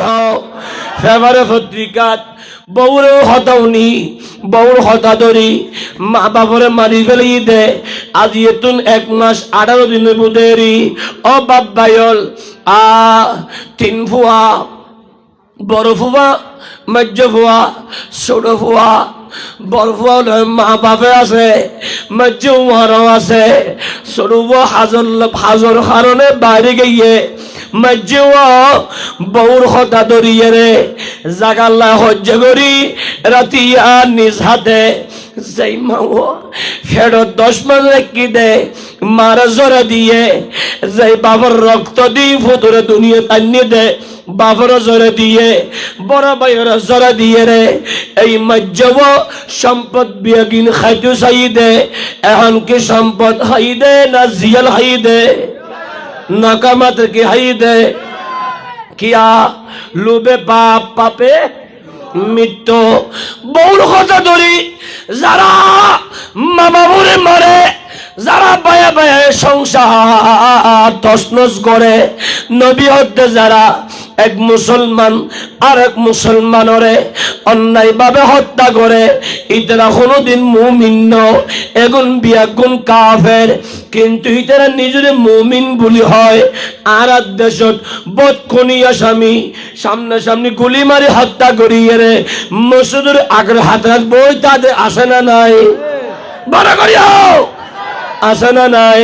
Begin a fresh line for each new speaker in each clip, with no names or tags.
হও ফেভারে পত্রিকাত বউরেও হতাউনি বউর হতাদরি মা বাপরে মারি ফেলি দে আজি এতুন 1 মাস 18 দিনে বুদেরি ও বাপ ভাইল তিন ফুয়া বড় ফুয়া মধ্য ফুয়া ছোট ফুয়া বড় ফুয়া মা বাপে আছে মধ্য ফুয়ারও আছে ছোট ফুয়া হাজর কারণে বাইরে গিয়ে মধ্য বউর হতা দরিয়ে রে জাগাল্লা হজ্জ করি রাতি আর নিজ হাতে যাই মাও ফেরত 10 মাস রেখে দে মারা জোরে দিয়ে যাই বাবার রক্ত দিয়ে ফুতুরে দুনিয়া টানিয়ে দে বাবার জোরে দিয়ে বড় ভাইয়ের জোরে দিয়ে রে এই মজ্জব সম্পদ বিয়াগিন খাইতে চাই দে এখন কি সম্পদ হাই দে না জিয়াল হাই দে নাকামাত কি হাই দে কিয়া লোভে পাপ পাপে মৃত্যু বউর কথা ধরি যারা মামা বুড়ে মরে যারা বায়া বায়া সংসার তছনছ করে নবী হতে যারা এক মুসলমান আর এক মুসলমানরে অন্যায় ভাবে হত্যা করে ইতারা কোনোদিন মুমিন ন এগুন বিয়াগুন কাফের কিন্তু ইতারা নিজের মুমিন বলি হয় আর দেশত বদখনি আসামি সামনে গুলি মারি হত্যা করিয়ে রে মসজিদের আগের হাত রাখবো তাদের আসে না নাই বড় করিও আসে না নাই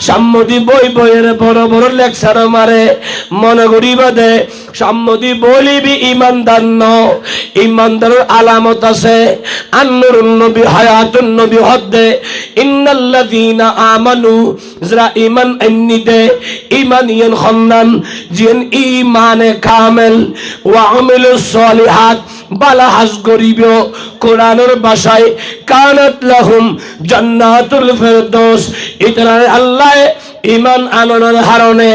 সাম্মতি বইয়ের বড় বড় লেকচার মারে মনে করি বাদে সাম্মতি বলিবি ইমানদার ন ইমানদারের আলামত আছে আন্নুরুন নবী হায়াতুন নবী হদ্দে ইন্নাল্লাযীনা আমানু যারা ঈমান আননিদে ঈমানিয়ান খান্নান জিন ঈমানে কামেল ওয়া আমিলুস সলিহাত বালা হাজ করিব কোরআনের ভাষায় কানাত লাহুম জান্নাতুল ফেরদৌস ইতরা আল্লাহ ঈমান আননের হারণে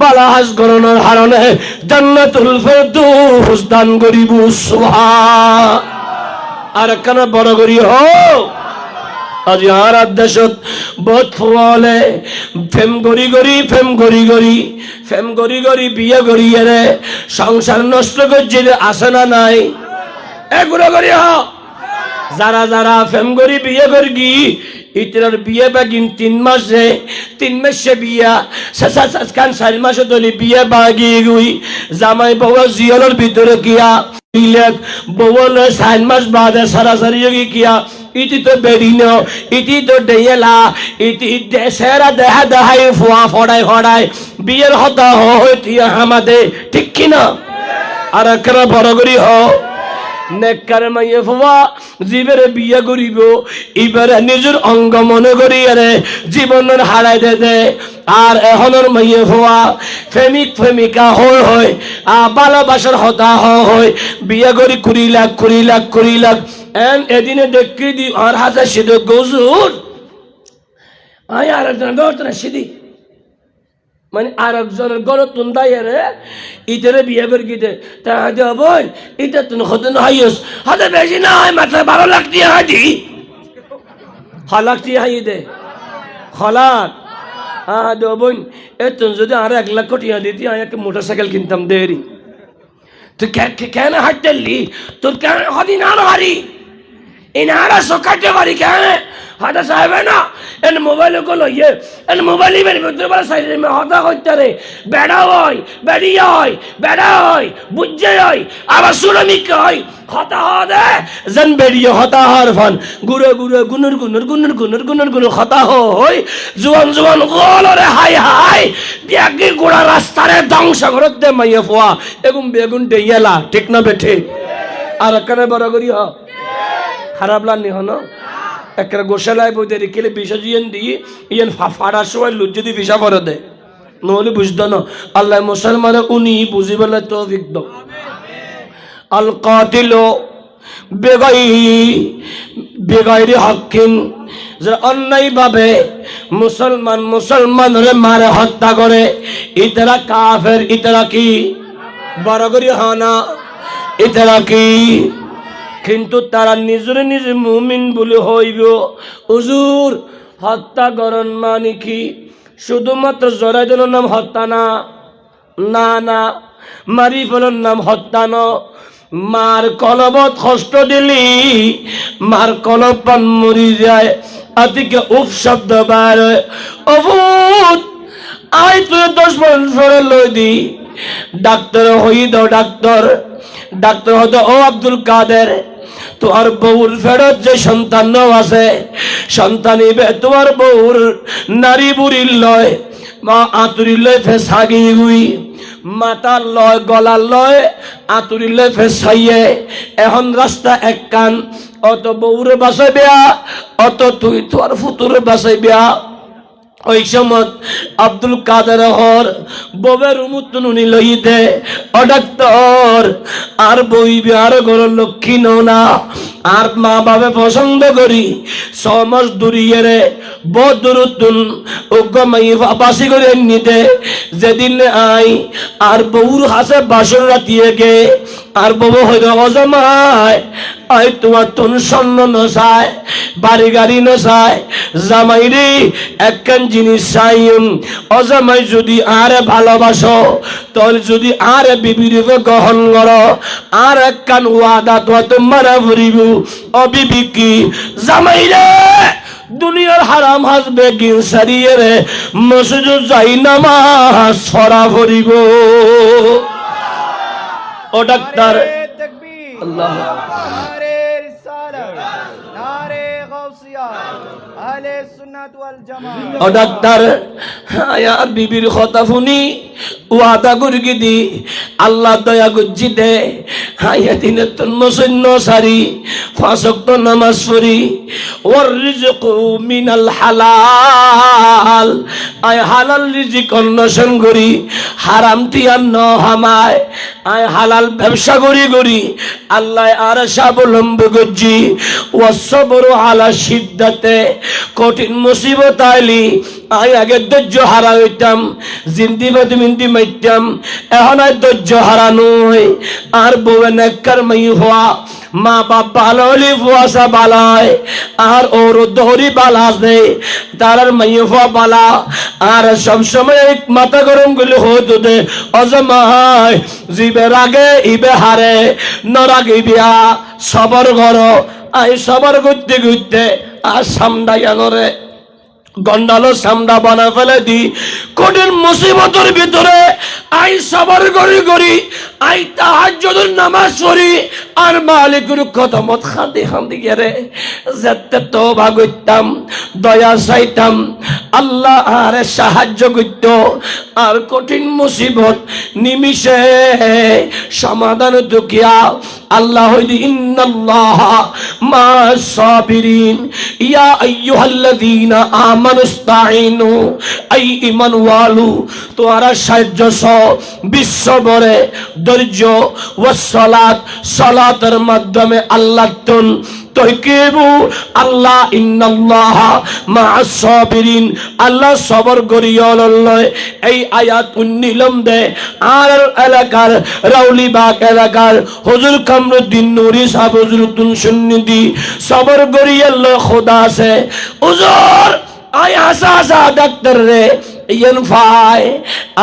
বালা হাজ করণের হারণে জান্নাতুল ফেরদৌস দান করিব সুবহান আর কেন বড় করি হো আজ আর দেশত বহুত ফুয়ালে ফেম গরি বিয়ে করি রে সংসার নষ্ট করছে আসে না নাই এগুলো করি হ যারা যারা ফেম করি বিয়ে করি ইতরার বিয়ে বাগিন 3 মাসে বিয়া 4 মাসে ধরে বিয়ে বাগি গুই জামাই বাবা জিয়ালের ভিতরে কিয়া বউলে 4 মাস বাদে সারাসারি কিয়া ইতি তো বেরিন ইতি তো ডেলা ইতি দেশেরা দেহা দেহাই ফুয়া ফড়াই বিয়ের হতা হইতিয়া আমাদের ঠিক কিনা আর একরা বড় করি হ নেককার মাইয়ে ফুয়া জীবের বিয়ে করিব এবারে নিজের অঙ্গ মনে করি আরে জীবনের হারাই দে আর এখনের মাইয়ে ফুয়া প্রেমিকা হয় ভালোবাসার হতা হয় বিয়ে করি 20 লাখ এদিনে দেখি দি আর হাতে সিধে গজুর আয় আর একজন গড়তনা সিধি মানে আর একজনের গড় তুন্দাই রে ইটারে বিয়ে করে গিয়ে তা হাতে বল এটা তুমি হতে না হাইস হাতে বেশি না হয় মাত্র 12 লাখ দিয়ে হাজি 6 লাখ দিয়ে হাই দে খলাক দে বোন এত যদি আর 1 লাখ কোটি দিতি আমি একটা মোটরসাইকেল কিনতাম দেরি তুই কেন হাঁটলি তোর কেন হদিন আর হারি ইনারা সকাতে পারি কেন হাটা সাহেব না এন মোবাইল কো লইয়ে এন মোবাইল মেরে ভিতরে বড় সাইড মে হতা কইতে রে বেড়া হয় বেড়া হয় বুঝে হয় আবার সুরমিক হয় হতা দে জন বেড়িয়ে হতা হার ফান গুরে গুনুর হতা হয় জুয়ান গোলরে হাই বিয়াগি গোড়া রাস্তারে ধ্বংস করতে মাইয়া ফোয়া বেগুন দেইলা ঠিক না বেঠে আর কেন বড় করি হ খারাপ লাগনি হন একটা গোশালায় বইতে রেখে বিষা জিয়েন দিয়ে ইয়েন ফাড়ার সময় লুজ্জে দিয়ে বিষা করে দেয় নহলে বুঝতো না আল্লাহ মুসলমানের উনি বুঝি বলে তো অভিজ্ঞ আল কাতিল বেগাইরি হকিন যারা অন্যায় ভাবে মুসলমানরে মারে হত্যা করে ইতারা কাফের ইতারা কি বড় করি হনা ইতারা কি কিন্তু তারা নিজে মুমিন বলে হইব হুজুর হত্যা করণ মানে কি শুধুমাত্র জরাই নাম হত্যা না মারি ফেলার নাম হত্যা ন। মার কলবত কষ্ট দিলি মার কলব পান মরি যায় আতিকে উফ শব্দ বার অভূত আই তুই 10 বছর লই দি ডাক্তার হই দাও ডাক্তার ডাক্তার হতো ও আব্দুল কাদের তোমার বউর ফেরত যে সন্তান আছে সন্তান ইবে তোমার বউর নারী বুড়ির লয় মা আতুরির লয় ফেসাগি গুই মাতার লয় গলার লয় আতুরির লয় ফেসাইয়ে এখন রাস্তা এক কান অত বউর বাসায় বেয়া অত তুই তোর ফুতুর বাসায় বেয়া ওই সময় আব্দুল কাদের হর ববের উমুতনুনি লই দে ও ডাক্তার আর বইবে আর ঘর লক্ষ্মী না আর মা বাবা পছন্দ করি 6 মাস দূরিয়ে রে বদরুতুন ওগমাই বাসি করে নিতে যেদিন আই আর বউর হাসে বাসর রাতিয়ে গে আর বউ হইল অজমায় আই তোমার তুন স্বর্ণ নসায় বাড়ি গাড়ি নসায় জামাই রে একখান জিনিস চাই অজামাই যদি আরে ভালোবাসো তাহলে যদি আরে বিবিরিকে গ্রহণ করো আর একখান ওয়াদা তোমার ভরিব ও বিবি কি জামাই রে দুনিয়ার হারাম হাসবে গিন সারিয়ে রে মসজিদ যাই নামাজ ছড়া ভরিব ও ডাক্তার আল্লাহ ও ডাক্তার আয়ার বিবির কথা শুনি ওয়াদা করি কি দি আল্লাহ দয়া গুজি দে হাইয়া দিনে তোর মসৈন্য সারি 5 ওয়াক্ত নামাজ পড়ি ওর রিজকু মিনাল হালাল আয় হালাল রিজিক অন্বেষণ করি হারাম তিয়ার ন হামায় আয় হালাল ব্যবসা করি আল্লাহ আর স্বাবলম্বী করছি ওয়াসবরু আলা সিদ্ধাতে কঠিন মুসিবত আইলি আয় আগে ধৈর্য হারা হইতাম জিন্দিবাদ মিন্দি মাইতাম এখন আর ধৈর্য হারানো আর বউয়ে নেককার মাই হওয়া মা বাপ ভালো হলে ফুয়াশা বালায় আর ওর দৌড়ি বালা আছে তার মাই হওয়া বালা আর সবসময় মাথা গরম গুলি হতো দে অজমায় জিবে রাগে ইবে হারে নরাগে বিয়া সবর ঘর আই সবর করতে আর সামদাইয়ানরে গন্ডালো সামদা বানা ফেলে দি কঠিন মুসিবতের ভিতরে আই সবর করি আই তাহাজ্জুদের নামাজ পড়ি আর মালিকের কদমত খান্দি গেরে যেতে তওবা করতাম দয়া চাইতাম আল্লাহ আর সাহায্য করত আর কঠিন মুসিবত নিমিষে সমাধান দুকিয়া আল্লাহ হইদি ইন্নাল্লাহ মা'আস সাবিরিন ইয়া আইয়ুহাল্লাযীনা আমানুস্তাঈনু আই ঈমান ওয়ালু তোরা সাহায্য বিশ্ব ভরে ধৈর্য ও সালাতের মাধ্যমে আল্লাহ তৈকিবু আল্লাহ ইন্নাল্লাহ মা'আস সাবিরিন আল্লাহ সবর করিয়ল এই আয়াত উন্নিলম দে আর এলাকার রাউলিবাগ এলাকার হুজুর কামরুদ্দিন নুরি সাহেব হুজুর তুন সুন্নতি সবর করিয়ল খোদা আছে হুজুর আই আসা ডাক্তার রে ইয়ান ভাই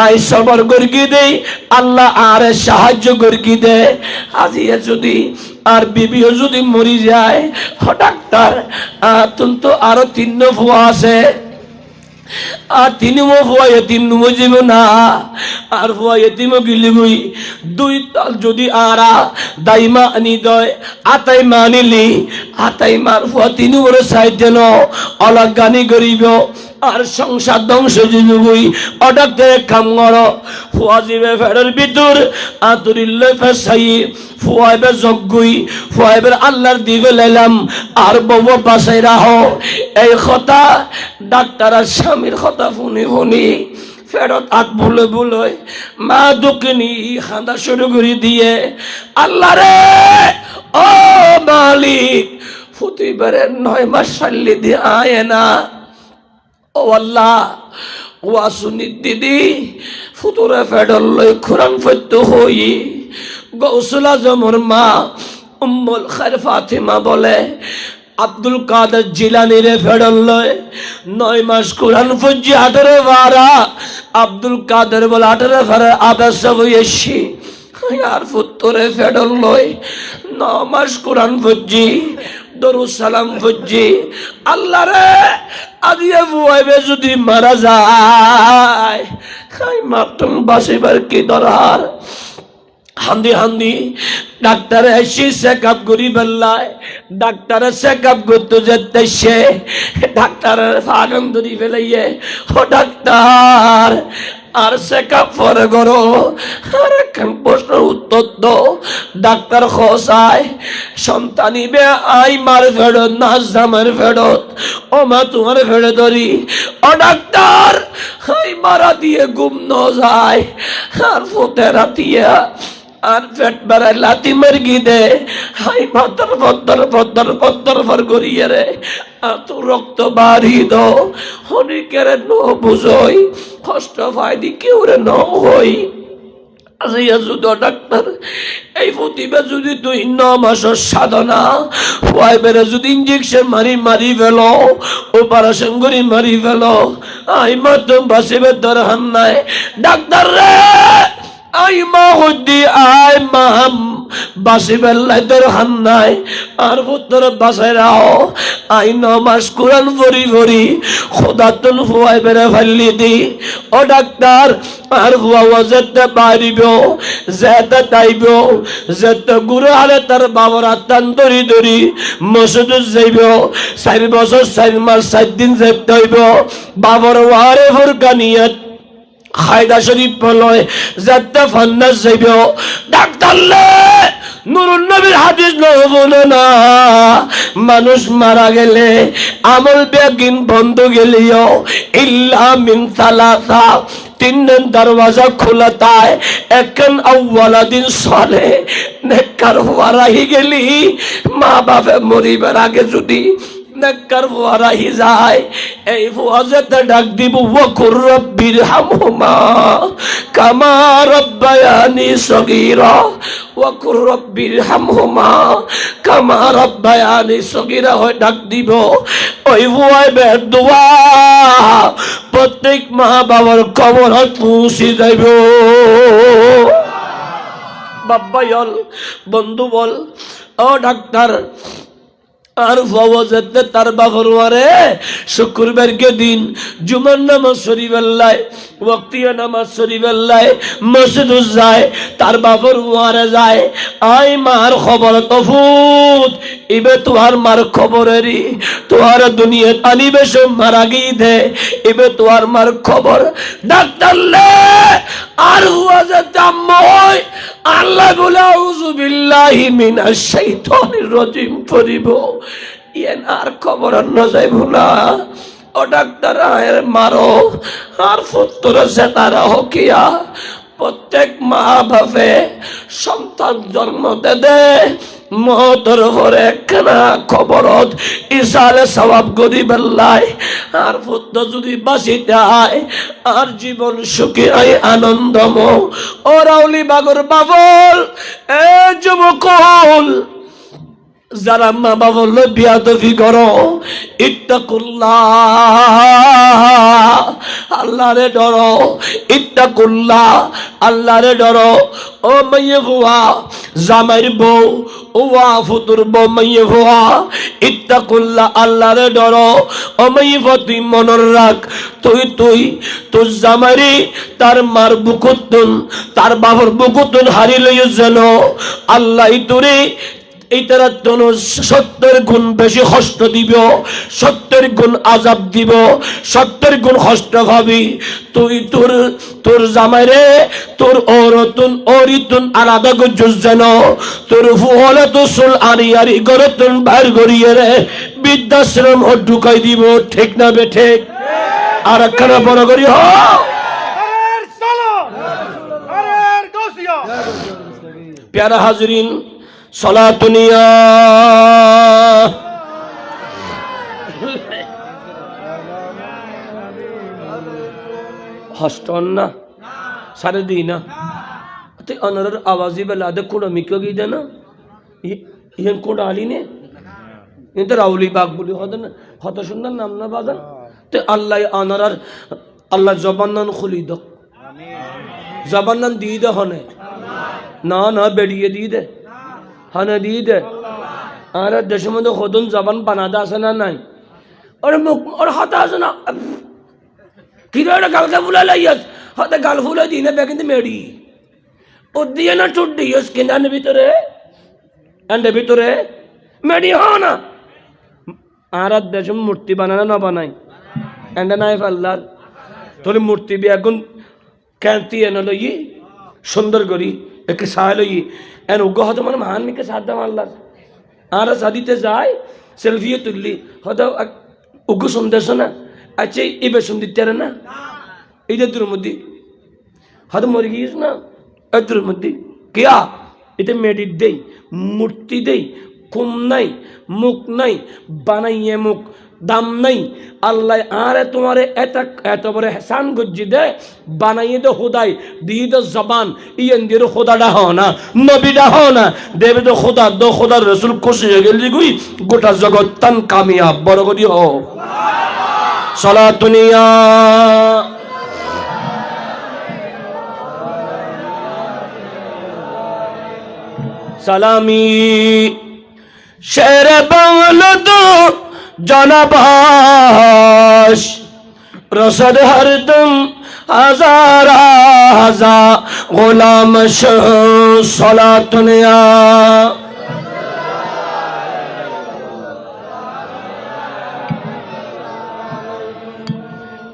আই সবর করি দেই আল্লাহ আর সাহায্য করি দে আজিয়া যদি আর বিবিও যদি মরি যায় ডাক্তার তুন তো আরো 3 ফুয়া আছে আর 3 ফুয়া এতিম নমজিব না আর ফুয়া এতিম গিলিবই 2 যদি আরা দাইমা আনি দয় আতাই মানিলি আতাই মার ফুয়া 3 বড় সাইড দেন অলগানি করিব আর সংসার ধ্বংস জীবই অডাক্তে কাম করো ফুয়া জিবে ফেরের ভিতর আতুরিল্লে ফেসাই ফুয়াইবে যজ্ঞই ফুয়াইবের আল্লাহর দিকে লাইলাম আর বউ বাসায় রাহো এই কথা ডাক্তার আর স্বামীর কথা শুনি ফেরত হাত বুলে মা দুঃখিনী খান্দা শুরু করে দিয়ে আল্লাহ রে ও মালিক ফুতিবারে 9 মাস সাল্লি দিয়ে আয় না ও আল্লাহ ওয়া সুনি দিদি ফুতুরে ফেডল লই কুরআন পড়তে হই গৌসুল আজমের মা উম্মুল খায়র ফাতিমা বলে আব্দুল কাদের জিলানি রে ফেরল লয় 9 মাস কোরআন ফুজি 18 বারা আব্দুল কাদের বলে 18 বারা আবাস হইছি আর ফুতরে ফেরল লয় 9 মাস কোরআন ফুজি দরুদ সালাম ফুজি আল্লাহ রে আজিয়া বুয়াইবে যদি মারা যায় খাই মাতম বাসিবার কি দরকার হান্দি হান্দি ডাক্তার এসে চেকআপ করি বেলায় ডাক্তারে চেকআপ করতে যেতেছে ডাক্তারের ফাগন ধরি ফেলাইয়ে ও ডাক্তার আর চেকআপ পরে করো আর একখান প্রশ্নের উত্তর দো ডাক্তার খসায় সন্তানিবে আই মার ফেরত না জামার ফেরত ও মা তোমার ফেরত ধরি ও ডাক্তার আই মারা দিয়ে গুম ন যায় আর ফোতেরা দিয়া আর পেট বাড়ায় লাতি মার্গি দে হাই পত্তর পত্তর পত্তর পত্তর ফর করিয়ে রে এত রক্ত বাড়ি দো হনিকেরে ন বুঝই কষ্ট ফায়দি কেউ রে ন হই আজিয়া যুদ্ধ ডাক্তার এই প্রতিভা যদি তুই 9 মাসের সাধনা ওয়াইবেরে যদি ইঞ্জেকশন মারি মারি ফেল অপারেশন করি মারি ফেল আই মাতম বাসিবে তোর হান নাই ডাক্তার রে আই মা হদি আই মাম বাসি বেল্লাই তোর হান নাই আর পুত্র বাসায় রাও আই 9 মাস কোরআন পড়ি পড়ি খোদা তুন ফুয়াই বেড়ে ফেললি দি ও ডাক্তার আর ফুয়া যেতে পারিব যেতে তাইব যেতে গুরু আলে তার বাবার আত্মান ধরি ধরি মসজিদে যাইব 4 বছর 4 মাস 7 দিন যেতে হইব বাবার ওয়ারে ফুরকানিয়াত খায়দা শরীফ বলয় যাতে ফান্নাস যাইব ডাক্তার লে নুরুন নবীর হাদিস নবনে না মানুষ মারা গেলে আমল বেগিন বন্ধ গেলিও ইল্লা মিন সালাসা 3 দিন দরওয়াজা খোলা তাই এখন আউয়ালা দিন সলে নেককার ওয়ারাহি গেলি মা বাপে মরিবার আগে যদি নেককার ওয়ারাহি যায় এই ফুয়াজতে ডাক দিব ওয়াকুর রব্বির হামহুমা কামা রব্বায়ানি সগীরা ওয়াকুর রব্বির হামহুমা কামা রব্বায়ানি সগীরা হয় ডাক দিব ওই ফুয়াই বের দোয়া প্রত্যেক মা বাবার কবর পৌঁছে যাইব বাবা বল বন্ধু বল ও ডাক্তার আর ফওয়াজতে তার বাগরওয়ারে শুক্রবার কে দিন জুমার নামাজ শরীফেল্লায় ওয়াক্তিয়া নামাজ শরীফেল্লায় মসজিদে যায় তার বাগরওয়ারে যায় আই মার খবর তফুত ইবে তোহার মার খবরেরি তোহার দুনিয়া আনিবে সব মারা গই দে ইবে তোহার মার খবর ডাক্তার লে আর ওয়াজতে আম্মই আল্লাহ বলে আউযু বিল্লাহি মিনাশ শাইতানির রাজিম পড়িব ইয়েন আর খবর ন যাইব না ও ডাক্তার আয়ের মারো আর পুত্র সে তারা হকিয়া প্রত্যেক মা বাপে সন্তান জন্ম দে মহতর পরে একখানা খবরত ইসালে সওয়াব গরিবের লাই আর পুত্র যদি বাঁচিতে আয় আর জীবন সুখী আয় আনন্দময় ও রাউলি বাগর বাবল এ যুবকল যারা মা বাবা বিয়াদবি করো ইত্তাকুল্লাহ আল্লাহরে ডরো ইত্তাকুল্লাহ আল্লাহরে ডরো ও মাইয়ে হুয়া জামাইর বউ ওয়া ফুতুর বউ মাইয়ে হুয়া ইত্তাকুল্লাহ আল্লাহরে ডরো ও মাইয়ে তুই মনর রাখ তুই তোর জামাইরি তার মার বুকুতুন তার বাবার বুকুতুন হারি লইও যেন আল্লাহ তোরে এই তারা 70 গুণ বেশি কষ্ট দিব 70 গুণ আযাব দিব 70 গুণ কষ্ট পাবি তুই তোর জামাইরে তোর ওরিতুন আলাদা গজুজ যেন তোর ফুহলে তো সুল আরি আরি গরতুন বাইর গড়িয়ে রে বৃদ্ধাশ্রম ও ঢুকাই দিব ঠিক না বে ঠিক আর একখানা বড় করি হ প্যারা হাজরিন সলাতুনিয়া হস্টন না সারে দি না তে অনর আওয়াজি বেলা দে কোড় মিকো গই দেনা ইহেন কোড় আলি নে কিন্তু রাউলি বাগ বলি হত সুন্দর নাম না বাজান তো আল্লাহ আনার আল্লাহ জবান্নান খুলি দক জবান্নান দিয়ে দে হনে না না বেরিয়ে দিয়ে দে হনে দিয়ে দে আর দেশের মধ্যে হদন জবান বানাদা আছে না নাই ওর মুখ ওর হাতে আছে না কি রে গালকে ফুলাই লাইয়াস হাতে গাল ফুলাই দিই না বে কিন্তু মেরি ও দিয়ে না চুট দিয়েস কিনার ভিতরে এন্ডের ভিতরে মেরি হও না আর দেশে মূর্তি বানানো না বানাই এন্ডে নাই ফাল্লার তোর মূর্তি বি এখন ক্যান্তি এনে লই সুন্দর করি একে সাহায় লই এন উগ্র হতো মানে মহান মিকে সাধ্য আল্লাহ আর সাদিতে যায় সেলফিও তুললি হয়তো উগ্র সন্দেশ না আচ্ছা এবার সন্দিতে না এই যে তোর মধ্যে হয়তো মরে গিয়েছ না তোর মধ্যে কেয়া এটা মেডিট দেই মূর্তি দেই কুম নাই মুখ নাই বানাইয়ে মুখ দাম নাই আল্লাহ আরে তোমারে এত বড় হেসান গজ্জি দে বানাইয়ে দে খোদাই দিয়ে দে জবান ইয়েন দিয়ে খোদাটা হও না নবীটা হও না দেবে তো খোদা দো খোদার রসুল খুশি হয়ে গেলি গুই গোটা জগৎ তান কামিয়াব বড় করি হও সালাতুনিয়া সালামি শের বাংলা তো জনবাস রসদ হরদম হাজার হাজার গোলাম সলাতুনিয়া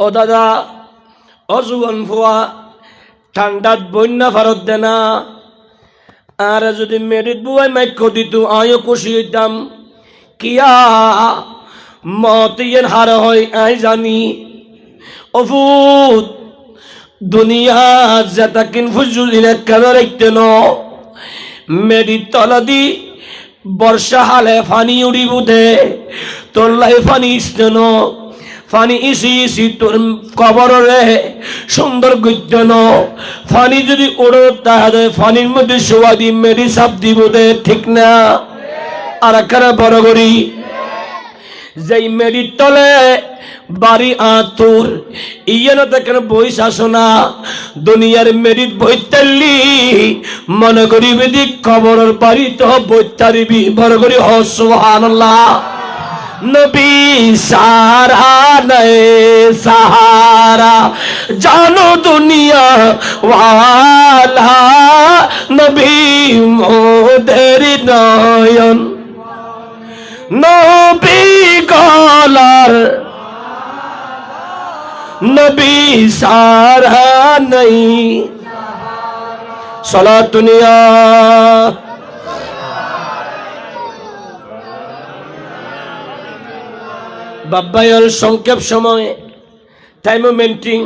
ও দাদা অজুবন ফুয়া ঠান্ডাত বন্যা ভারত দেনা আর যদি মেরিট বুয়াই মাইক দিত আয়ও খুশি হইতাম কিয়া মতিয়ের হার হয় আই জানি অভূত দুনিয়া যেটা কিন ফুজুলিনে কেন রাখতে ন মেরিট তলা দি বর্ষা হালে ফানি উড়ি বুধে তোর লাই ফানি ইস্তেন ফানি ইসি ইসি তোর কবরে সুন্দর গদ্যন ফানি যদি ওড়ো তাহলে ফানির মধ্যে শোয়া দি মেরি সাপ দিব দে ঠিক না আর কারা বড় করি যেই মেরির তলে বাড়ি আতুর ইয়েন দেখেন বই শাসনা দুনিয়ার মেরিট বই তেলি মনে করি বেদি কবরের বাড়ি তো বই তারিবি বড় করি হ সুবহানাল্লাহ নবী সারা নয়ে সাহারা জানো দুনিয়া ওয়ালা নবী মোদের নয়ন নবী গলার নবী সারা নাই সালাতুনিয়া বাব্বাইল সংক্ষেপ সময় টাইম মেন্টিং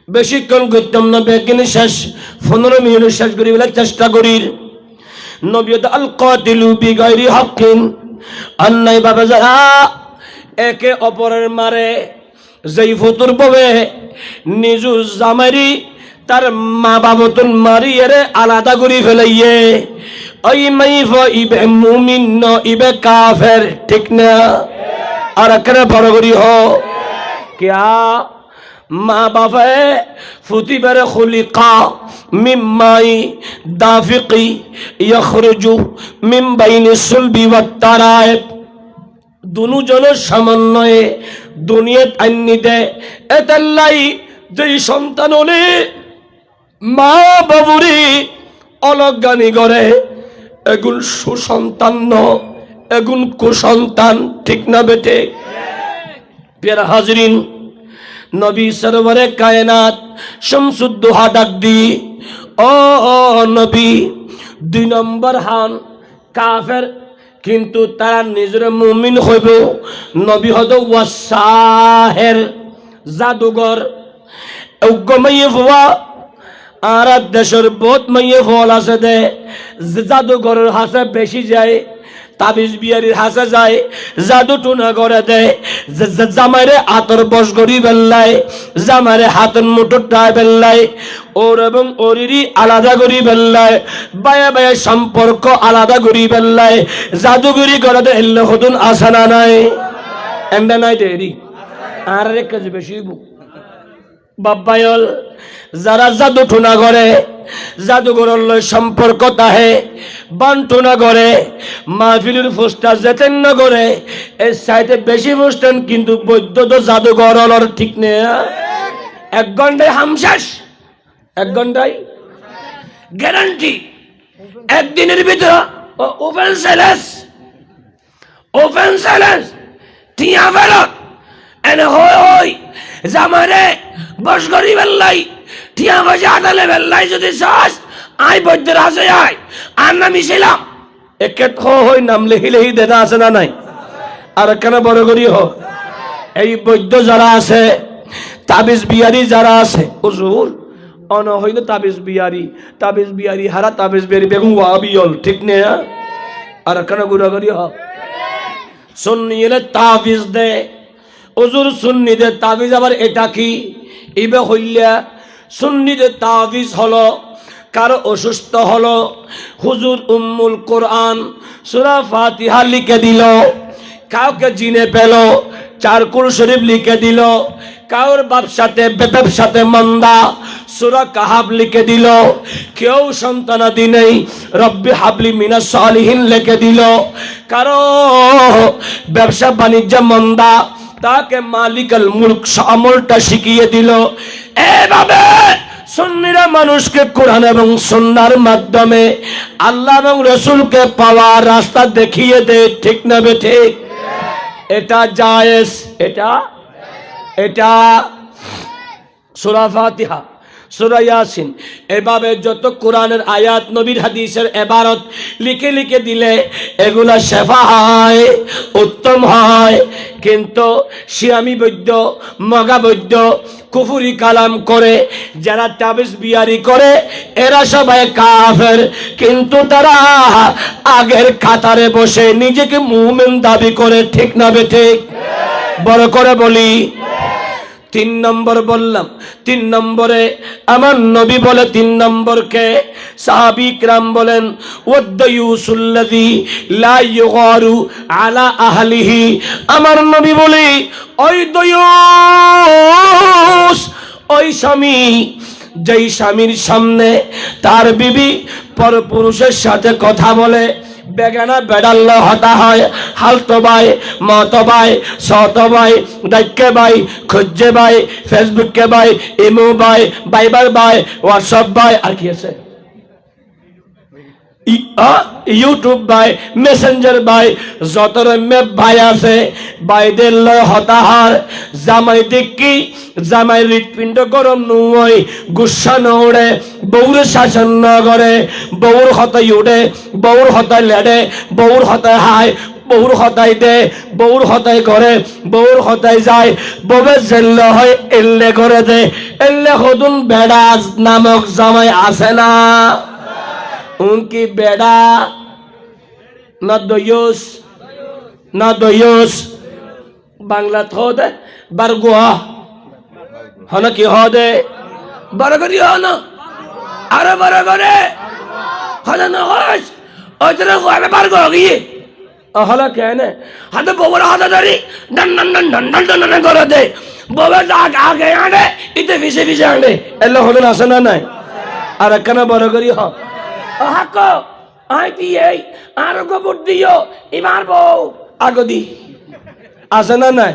বেশিক্ষণ করতাম না বেগিনে শেষ 15 মিনিট শেষ করি বলে চেষ্টা করি নবিয়ত আল কাতিলু বিগাইরি হাক্কিন অন্যায় ভাবে যারা একে অপরের মারে যেই ফতুর ববে নিজু জামারি তার মা বাবতুন মারি এরে আলাদা করে ফেলাইয়ে ওই মাইফ ইবে মুমিন ন ইবে কাফের ঠিক না আর একরে বড় করি হো क्या माँ बाप है फुती बेरे खुलिका मिम्माई दाफिकी यखरुजु मिम बैनि सुल्बी व ताराइब दोनों जনের সমন্বয়ে দুনিয়াত আনি দে এতাল্লাই যেই সন্তান হলে মা বাবুরি অলজ্ঞানী করে এগুন সুসন্তান ন এগুন কুসন্তান ঠিক না বেটে প্যারা হাজরিন নবী সরওয়ারে কায়নাত শামসুদ্দোহা ডাক দি ও নবী 2 নম্বর হান কাফের কিন্তু তারা নিজের মুমিন হইব নবী হদ ওয়াসাহের জাদুঘর উগ্গমাইয়ে ভুয়া আর দেশের বহুত মাইয়ে ফল আছে দে জাদুঘরের হাসে বেশি যায় তাবিজ বিয়ারির হাসা যায় জাদু টুনা করে দেয় জামাইরে আতর বস গড়ি বেল্লায় জামাইরে হাতের মুঠোটায় বেল্লায় ওর এবং ওরিরি আলাদা করি বেল্লায় বায়া বায়া সম্পর্ক আলাদা করি বেল্লায় জাদুগিরি করে দেয় এল্লে হতুন আসানা নাই এন্ডা নাই দেরি আর এক কাজ বেশি বাব্বায়ল যারা জাদু টুনা করে জাদুঘরের লয় সম্পর্ক তাহে বান্টুনা করে মাহফিলের ফুস্তা যেতেন না করে এর সাইতে বেশি ফুস্তেন কিন্তু বৈদ্য তো জাদুঘর হলর ঠিক নেই 1 ঘন্টায় হামশেষ 1 ঘন্টায় গ্যারান্টি একদিনের ভিতরে ওপেন চ্যালেঞ্জ টিয়া ফেরত এনে হই জামারে বস করি বেল্লাই টিয়া বাজে আদালে বেল্লাই যদি চাস আই বৈদ্যের হাসে আয় আর নামি ছিলাম একে হই নাম লেহি লেহি দেনা আছে না নাই আর কেন বড় করি হ এই বৈদ্য যারা আছে তাবিজ বিয়ারি যারা আছে হুজুর অন হইল তাবিজ বিয়ারি হারা তাবিজ বিয়ারি বেগুন ওয়াবিয়ল ঠিক নে আর কেন গুড়া করি হ সুন্নি এলে তাবিজ দে হুজুর সুন্নি দে তাবিজ আবার এটা কি ইবে হইলা সুন্নিদের তাবিজ হলো কারো অসুস্থ হলো হুজুর উম্মুল কোরআন সূরা ফাতিহা লিখে দিল কাউকে জিনে পেল চারকুল শরীফ লিখে দিল কাউর ব্যবসাতে মন্দা সূরা কাহাব লিখে দিল কেউ সন্তানাদি নেই রব্বি হাবলি মিনাস সালিহিন লিখে দিল কারো ব্যবসা বাণিজ্য মন্দা তাকে মালিকাল মুলক আমলটা শিখিয়ে দিল এভাবে সুন্নিরা মানুষকে কোরআন এবং সুন্নাহর মাধ্যমে আল্লাহ এবং রাসূলকে পাওয়ার রাস্তা দেখিয়ে দেয় ঠিক না ঠিক এটা জায়েজ এটা সূরা ফাতিহা সূরা ইয়াসিন এভাবে যত কোরআনের আয়াত নবীর হাদিসের ইবারত লিখে লিখে দিলে এগুলা শেফা হয় উত্তম হয় কিন্তু শিয়ামি বৈদ্য মগা বৈদ্য কুফরি কালাম করে যারা তাবিজ বিয়ারি করে এরা সবাই কাফের কিন্তু তারা আগের কাতারে বসে নিজেকে মুমিন দাবি করে ঠিক না ঠিক বড় করে বলি 3 নম্বর বললাম 3 নম্বরে আমার নবী বলে 3 নম্বরকে সাহাবী کرام বলেন ওয়াদ্দায়ুসুল্লাযী লা ইউগারু আলা আহলিহি আমার নবী বলে ওই দয়ুস ওই স্বামী যেই স্বামীর সামনে তার বিবি পরপুরুষের সাথে কথা বলে বেগানা বেড়াল্ল হতা হয় হালতো ভাই মতো ভাই শত ভাই ডাইকে ভাই খুঁজে ভাই ফেসবুকে ভাই ইমো ভাই বাইবার ভাই হোয়াটসঅ্যাপ ভাই আর কি আছে ইউটিউব ভাই মেসেঞ্জার ভাই যত রকমের ভাই আছে ভাইদের লয় হতাহার জামাই দেখি জামাই হৃৎপিণ্ড গরম নয় গুসা নড়ে বউর শাসন ন করে বউর হতাই উঠে বউর হতায় লেড়ে বউর হতায় হায় বউর হতায় দে বউর হতায় করে বউর হতায় যায় বউয়ের জেল্ল হয় এল্লে করে দে এল্লে হদুন বেড়া নামক জামাই আছে না उनकी बेड़ा ना दोयुस बांग्ला थो दे बरगुआ हो ना की हो दे बरगरी हो ना अरे बरगरे हो ना होश ओजरा को हमें बरगो होगी हला क्या है ना हाथ बोवरा हाथ दरी done done done done done done done करो दे बोवे जाग आगे आने इतने विषय आने एल्लो हो ना आसना नहीं अरे कना बरगरी हो হাকো আই দিয়ে আর গোবর দিও এবার বউ আগদি আছে না নাই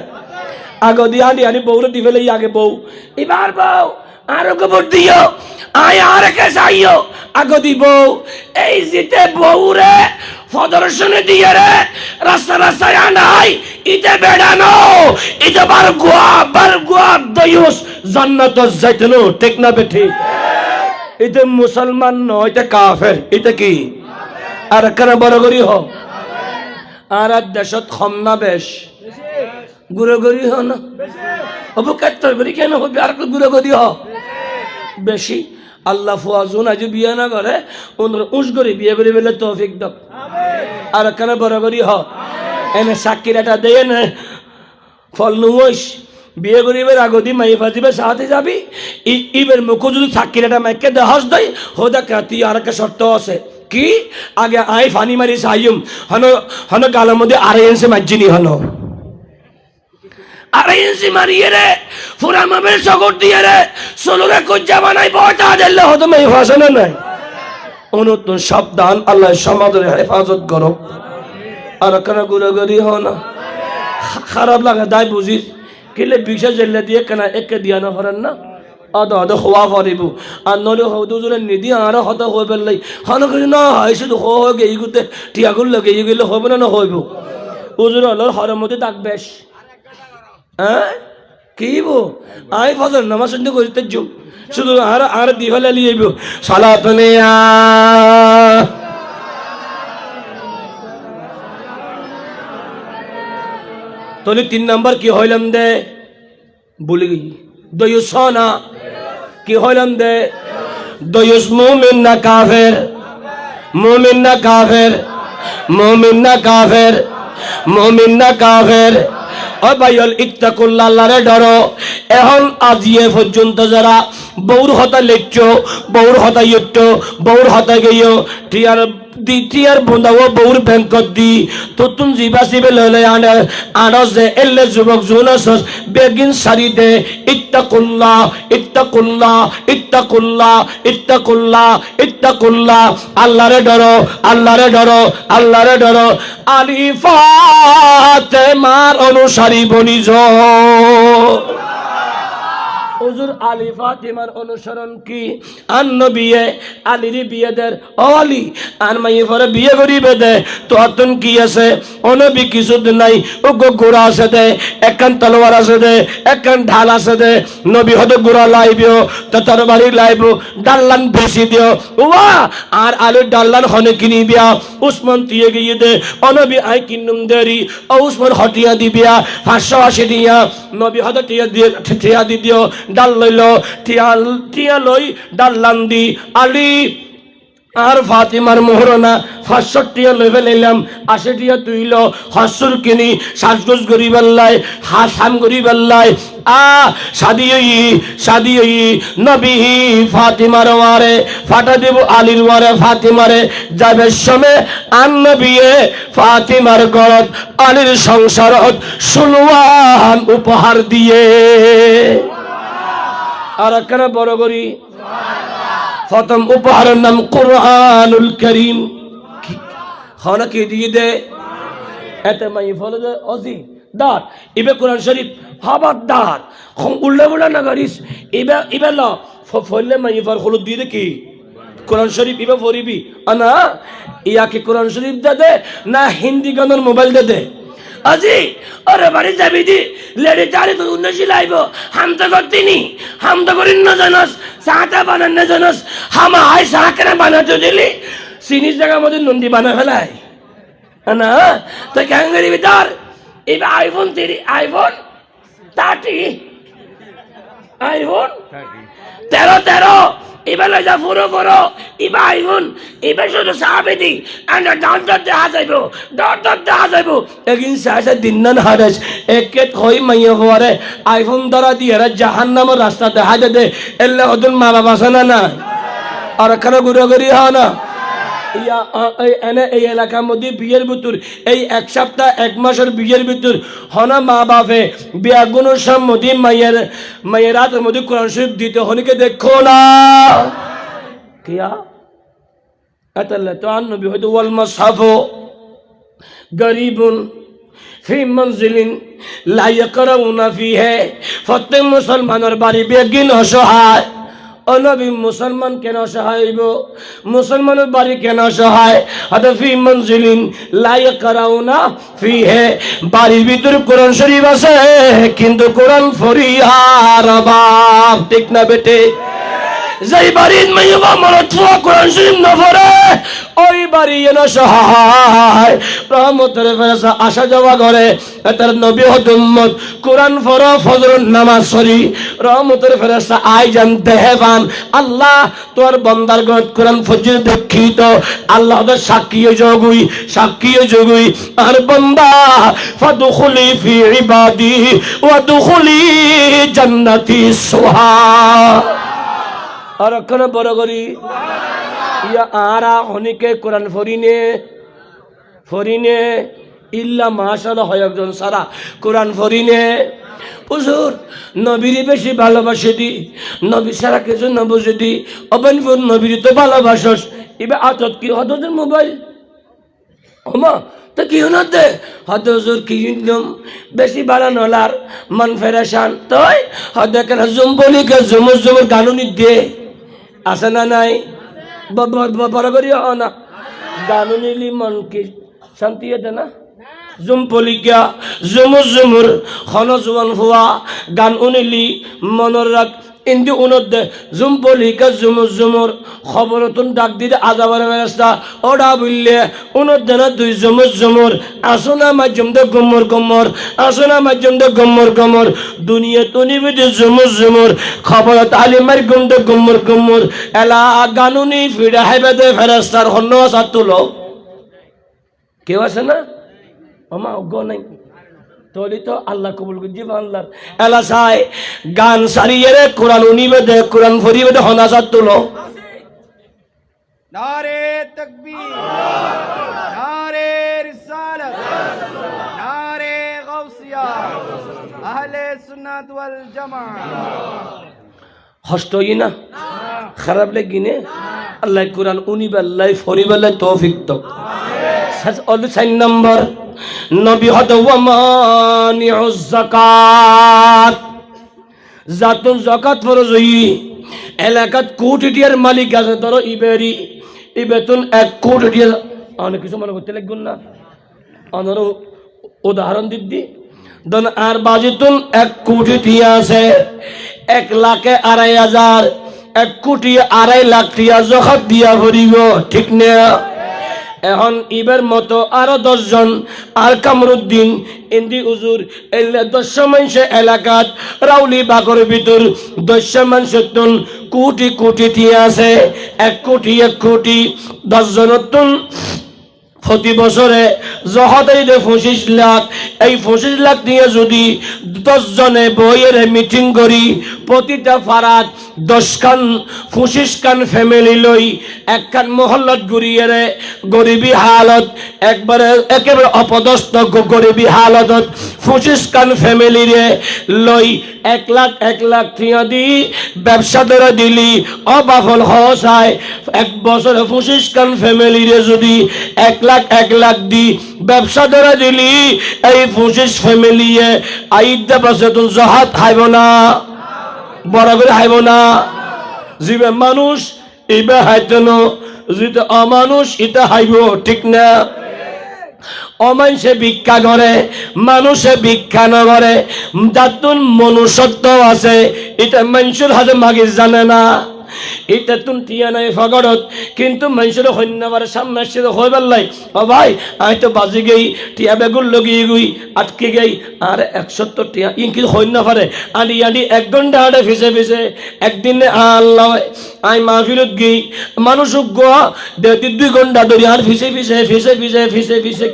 আগদি আনি আনি বউরে দিবেলে আগে বউ এবার বউ আর গোবর দিও আই আর কে চাইও আগদি বউ এই জিতে বউরে প্রদর্শনী দিয়ে রে রাস্তা রাস্তায় আনাই ইতে বেড়ানো ইতে বার গোয়া দয়ুস জান্নাত যাইতেনো ঠিক না বেঠি এটা মুসলমান নয় এটা কাফের এটা কি আর কেন বড় করি হ আর দেশত কম না বেশ গুড়ো করি হ না হবু কাত্তর করি কেন হবে আর গুড়ো করি হ বেশি আল্লাহ ফুয়াজুন আজ বিয়ে না করে উস করে বিয়ে করে বেলে তৌফিক দাও আর কেন বড় করি হ এনে সাক্ষীর এটা দেয় না ফল নুস বিয়ে করিবার আগদি মাই ফাজিবে সাথে যাবি ইবের মুখ যদি সাক্ষীর এটা মাইকে দেহস দেয় হোদা কাতি আর একটা শর্ত আছে কি আগে আই ফানি মারি সাইম হন হন গালের মধ্যে আড়াই ইঞ্চি মার্জিনি হন আড়াই ইঞ্চি মারিয়ে রে ফুরা মামের সকর দিয়ে রে সোলরে কজ্জা বানাই বটা দিলে হতো মাই ভাষণ নাই অনুত্তম সাবধান আল্লাহ সমাজের হেফাজত করো আর কেন গুড়াগুড়ি হ না খারাপ লাগে দায় বুঝিস কিলে বিশেষ জেলে দিয়ে কেনা একে দিয়া না হরেন না আদা আদা হওয়া পারিব আর নলে দুজনে নিদি আর হতা হয়ে পেলাই হন কিছু না হয় শুধু হয়ে গেই গুতে টিয়াগুল লাগে এই গেলে হবে না হইব উজুর হলোর হরের মধ্যে তাক বেশ হ্যাঁ কি বো আই ফজর নামাজ শুনতে করিতে যুগ শুধু আর আর দিভালে লিয়েব সালাতুন ইয়া তোলে 3 নাম্বার কি হইলাম দে ভুলে গেই দয়ুস না কি হইলাম দে দয়ুস মুমিন না কাফের মুমিন না কাফের মুমিন না কাফের মুমিন না কাফের ও ভাইল ইত্তাকুল্লাহ আল্লাহরে ডরো এখন আজিয়ে পর্যন্ত যারা বউর হতা লেচ্ছ বউর হতা ইয়্য বউর হতা গেইও টিয়ার দ্বিতীয়ার বন্ধাও বউর ব্যাংকত দি তুতুন জিবা সিবে ললে আনে আনস দে এলে যুবক জুনসস বেগিন সারি দে ইত্তাকুল্লাহ ইত্তাকুল্লাহ ইত্তাকুল্লাহ ইত্তাকুল্লাহ ইত্তাকুল্লাহ আল্লাহরে ডরো আল্লাহরে ডরো আল্লাহরে ডরো আলী ফাতেমার অনুসারী বনিজ হুজুর আলী ফাতিমার অনুসরণ কি আন নবিয়ে আলীর বিয়ে দের আলী আর মাইয়ে পরে বিয়ে করিবে দে তো আতন কি আছে অনবি কিছু নাই ও গোড়া আছে দে একখান তলোয়ার আছে দে একখান ঢাল আছে দে নবী হতে গোড়া লাইবিও তো তরবারি লাইব ডাল্লান বেশি দিও ওয়া আর আলুর ডাল্লান হনে কিনি বিয়া উসমান দিয়ে গিয়ে দে অনবি আই কিনুম দেরি ও উসমান হটিয়া দিবিয়া 580 দিয়া নবী হতে টিয়া দি দিও ডাল লইল টিয়া লই ডাল্লান দি আলী আর ফাতিমার মোহরনা 500 টিয়া লই ফেলাইলাম 80 টিয়া তুইল হসুর কিনি সাজগোজ গরিবার লাই হাসাম গরিবার লাই শাদি নবী ফাতিমার ওয়ারে ফাটা দেব আলীর ওয়ারে ফাতিমারে যাবে সময় আন নবিয়ে ফাতিমার গড়ত আলীর সংসারত সুলওয়ান উপহার দিয়ে আর কেন বড় করি প্রথম উপহারের নাম কুরআনুল কারীম খানা কে দিয়ে দে এতে মাই ফলো দে অজি দার ইবে কোরআন শরীফ খবরদার উল্লে বলে না করিস ইবে ল ফলে মাই ফর হলো দিয়ে দে কি কোরআন শরীফ ইবে পড়িবি আনা ইয়াকে কোরআন শরীফ দে না হিন্দি গানের মোবাইল দে আজি আরে বাড়ি যাবি দি লেডি চারি তো উন্নতি লাইব হাম তো করতিনি হাম তো করিন না জানাস চাটা বানান না জানাস হামা আই চা কেন বানাতে দিলি চিনির জায়গার মধ্যে নন্দী বানা ফেলাই না তো কেন করিবি তোর এবার আইফোন 13 এবার যা পুরো করো এবার আইফোন এবার শুধু সাহাবেদি আন্ডার ডান দেখা যাইব একদিন সাহসে দিন হারেস একে হই মাইয়া হওয়ারে আইফোন দ্বারা দিয়ে জাহান্নামের রাস্তা দেখা দে এলে ওদের মা বাবা আছে না আর এখানে ঘুরাঘুরি হয় না এই এলাকার মধ্যে বিয়ের ভিতর এই 1 সপ্তাহ 1 মাসের বিয়ের ভিতর হনা মা বাপে বিয়া গুণের সম্মতি মায়ের রাতের মধ্যে কোরআন শরীফ দিতে হনিকে দেখো না কিয়া আতাল্লাহ তো নবী হয়তো ওয়াল মাসহাফু গরিবুন ফি মনজিলিন লা ইয়াকরাউনা ফিহি প্রত্যেক মুসলমানের বাড়ি বেগিন অসহায় অনবী মুসলমান কেন অসহায় হইব মুসলমানের বাড়ি কেন অসহায় হাতে ফি মনজিলিন লা ইয়াকরাউনা ফিহি বাড়ির ভিতর কোরআন শরীফ আছে কিন্তু কোরআন ফরিয়ার অভাব ঠিক না বেটে যেই বাড়ির মেয়েবা মরত কোরআন শরীফ না পড়ে ওই বাড়ি এনে সহায় রহমতের ফেরেশতা আসা যাওয়া করে তার নবী হত উম্মত কোরআন পড়ো ফজর নামাজ পড়ি রহমতের ফেরেশতা আই জানতে হেবান আল্লাহ তোর বান্দার গত কোরআন ফজর দেখিত আল্লাহ ওদের সাক্ষী জগুই আর বান্দা ফাদখুলি ফি ইবাদি ওয়াদখুলি জান্নাতি সুহা আর কোন বড় করি ইয়া আরা হনিকে কোরআন ফরিনে ইল্লা মাশাআল্লাহ হয় একজন সারা কোরআন ফরিনে হুজুর নবীর বেশি ভালোবাসে দি নবী সারা কিছু না বুঝে দি অবনপুর নবীর তো ভালোবাসস এবে আতত কি হদদের মোবাইল ওমা তো কি হনতে হদ হুজুর কি নিয়ম বেশি বাড়ানোলার মন ফেরেশান তোই হদ কেন জুম বলি কে জুমুর গানুনি দে আছে না নাই বরাবরই হয় না গানু নিলি মন কি শান্তি আছে না জুম পলিকা জুমুর খন জুয়ান হুয়া গান উনিলি মনের রাখ ইন্দি উনদে জুম পলিকা জুমুর খবর তুন ডাক দিতে আজাবার ব্যবস্থা ওরা বললে উনদে না দুই জুমুর আসোনা মাধ্যম দে গম্মর আসোনা মাধ্যম দে গম্মর দুনিয়া তুনি বিদে জুমুর খবর তালিমার গুমদে গম্মর এলা গানুনি ফিডা হাইবে দে ফেরেস্তার হন্ন সাত তুলো কেউ আছে না আমা অজ্ঞ নাই তোলি তো আল্লাহ কবুল করছি আল্লাহ এলা চাই গান সারিয়ে রে কোরআন উনিবে দে কোরআন ফরিবে দে হনাসাত তুলো
নারে তাকবীর নারে রিসালাত নারে গাউসিয়া আহলে সুন্নাত ওয়াল জামাআহ
হষ্ট হই না খারাপ লাগিনে আল্লাহ কোরআন উনিবে আল্লাহ ফরিবে আল্লাহ তৌফিক তো আমিন 6 নম্বর নবী হদ ওয়ামানিউজ যাকাত জাতুন যাকাত ফরজ হই এলাকাত কোটি টিয়ার মালিক আছে ধরো ইবেতুন 1 কোটি টিয়ার অনেক কিছু মনে করতে লাগবে না অনর উদাহরণ দিদি দন আর বাজিতুন 1 কোটি টিয়া আছে 1 লাখে 2,500 1 কোটি 2.5 লাখ টিয়া যাকাত দিয়া ভরিব ঠিক না এখন ইবের মতো আরো 10 জন আর কামরুদ্দিন ইন্দি হুজুর এলে 10 মানুষে এলাকাত রাউলি বাগর ভিতর 10 মানুষের তুন কোটি দিয়ে আছে 1 কোটি 10 জনের তুন প্রতি বছরে জহদাই দে 25 লাখ এই 25 লাখ নিয়ে যদি 10 জনে বইয়ের মিটিং করি প্রতিটা ফারাত 10 খান 25 খান ফ্যামিলি লই একখান মহল্লাত ঘুরিয়ে রে গরিবী হালত একেবারে অপদস্থ গরিবী হালতত 25 খান ফ্যামিলি রে লই 1 লাখ টিয়া দি ব্যবসা ধরে দিলি অবাফল হসায় 1 বছরে 25 খান ফ্যামিলি রে যদি 1 লাখ দি ব্যবসা ধরে দিলি এই 25 ফ্যামিলি আইদা বসে তো জাহাত হাইব না বড় করে হাইব না জিবে মানুষ ইবে হাইতেন জিতে অমানুষ এটা হাইব ঠিক না অমানুষে ভিক্ষা করে মানুষে ভিক্ষা না করে যাতুন মনুষ্যত্ব আছে এটা মানুষের হাতে মাগি জানে না এটা তুন টিয়া নাই ফগড়ত কিন্তু মানুষের হন্যবার সামনে আসছে হইবার লাই ও ভাই আমি তো বাজি গেই টিয়া বেগুল লগিয়ে গই আটকে গেই আর 170 টিয়া ইনকি হইন্য পারে আডি 1 ঘন্টা আড়ে ফিসে একদিনে আল্লাহ আই মাহফিলত গই মানুষ গোয়া 2 ঘন্টা ধরে আর ফিসে